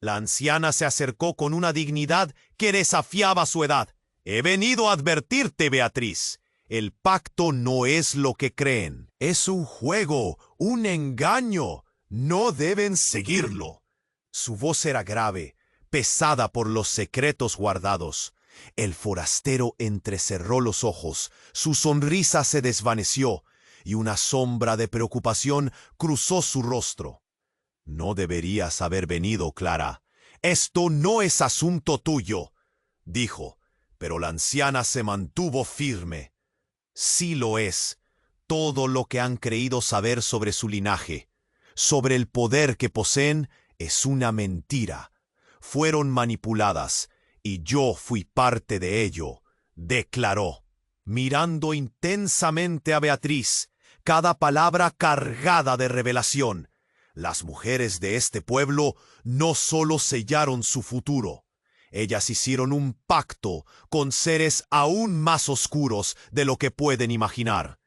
La anciana se acercó con una dignidad que desafiaba su edad. «He venido a advertirte, Beatriz. El pacto no es lo que creen. Es un juego, un engaño. No deben seguirlo». Su voz era grave, pesada por los secretos guardados. El forastero entrecerró los ojos, su sonrisa se desvaneció, y una sombra de preocupación cruzó su rostro. «No deberías haber venido, Clara. Esto no es asunto tuyo», dijo, pero la anciana se mantuvo firme. «Sí lo es. Todo lo que han creído saber sobre su linaje, sobre el poder que poseen, es una mentira. Fueron manipuladas, y yo fui parte de ello», declaró, mirando intensamente a Beatriz, cada palabra cargada de revelación. Las mujeres de este pueblo no solo sellaron su futuro, ellas hicieron un pacto con seres aún más oscuros de lo que pueden imaginar.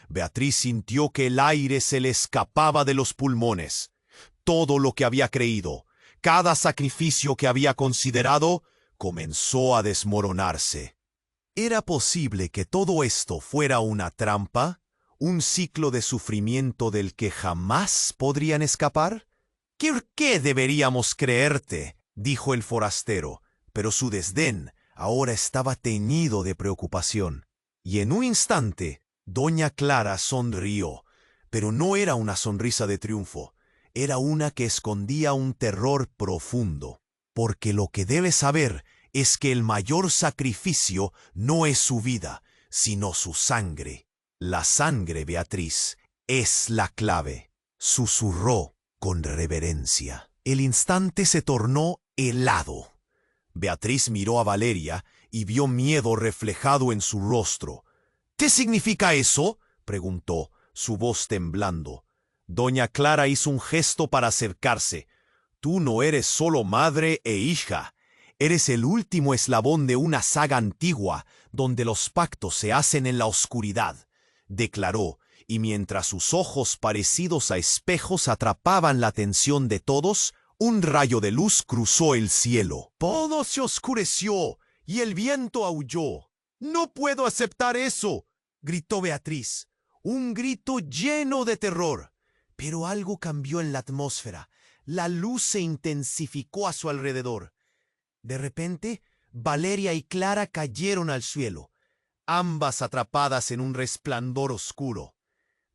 Beatriz sintió que el aire se le escapaba de los pulmones. Todo lo que había creído, cada sacrificio que había considerado, comenzó a desmoronarse. ¿Era posible que todo esto fuera una trampa? ¿Un ciclo de sufrimiento del que jamás podrían escapar? ¿Por qué deberíamos creerte?, dijo el forastero, pero su desdén ahora estaba teñido de preocupación. Y en un instante, doña Clara sonrió, pero no era una sonrisa de triunfo, era una que escondía un terror profundo. «Porque lo que debes saber es que el mayor sacrificio no es su vida, sino su sangre. La sangre, Beatriz, es la clave, susurró con reverencia. El instante se tornó helado. Beatriz miró a Valeria y vio miedo reflejado en su rostro. ¿Qué significa eso?, preguntó, su voz temblando. Doña Clara hizo un gesto para acercarse. Tú no eres solo madre e hija. Eres el último eslabón de una saga antigua, donde los pactos se hacen en la oscuridad, declaró, y mientras sus ojos parecidos a espejos atrapaban la atención de todos, un rayo de luz cruzó el cielo. Todo se oscureció y el viento aulló. «¡No puedo aceptar eso!», gritó Beatriz, un grito lleno de terror. Pero algo cambió en la atmósfera. La luz se intensificó a su alrededor. De repente, Valeria y Clara cayeron al suelo, ambas atrapadas en un resplandor oscuro.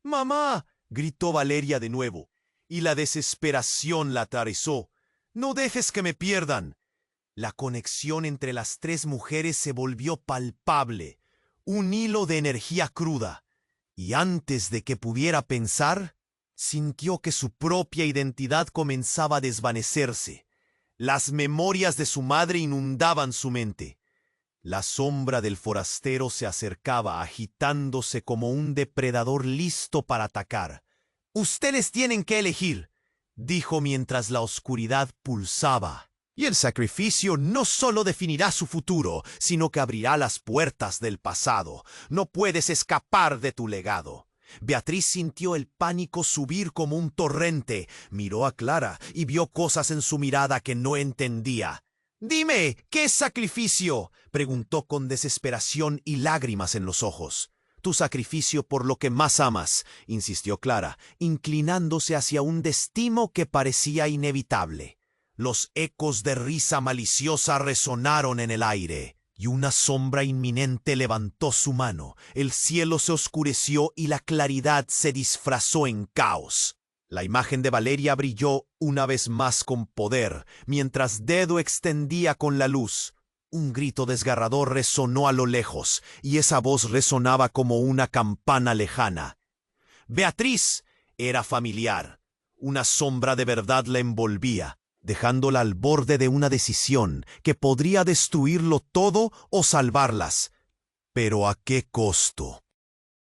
«¡Mamá!», gritó Valeria de nuevo, y la desesperación la atravesó. «¡No dejes que me pierdan!». La conexión entre las tres mujeres se volvió palpable, un hilo de energía cruda, y antes de que pudiera pensar, sintió que su propia identidad comenzaba a desvanecerse. Las memorias de su madre inundaban su mente. La sombra del forastero se acercaba, agitándose como un depredador listo para atacar. «Ustedes tienen que elegir», dijo mientras la oscuridad pulsaba. «Y el sacrificio no solo definirá su futuro, sino que abrirá las puertas del pasado. No puedes escapar de tu legado». Beatriz sintió el pánico subir como un torrente. Miró a Clara y vio cosas en su mirada que no entendía. «Dime, ¿qué es sacrificio?», preguntó con desesperación y lágrimas en los ojos. «Tu sacrificio por lo que más amas», insistió Clara, inclinándose hacia un destino que parecía inevitable. Los ecos de risa maliciosa resonaron en el aire, y una sombra inminente levantó su mano. El cielo se oscureció y la claridad se disfrazó en caos. La imagen de Valeria brilló una vez más con poder, mientras Dedo extendía con la luz. Un grito desgarrador resonó a lo lejos, y esa voz resonaba como una campana lejana. Beatriz era familiar. Una sombra de verdad la envolvía, dejándola al borde de una decisión que podría destruirlo todo o salvarlas. Pero ¿a qué costo?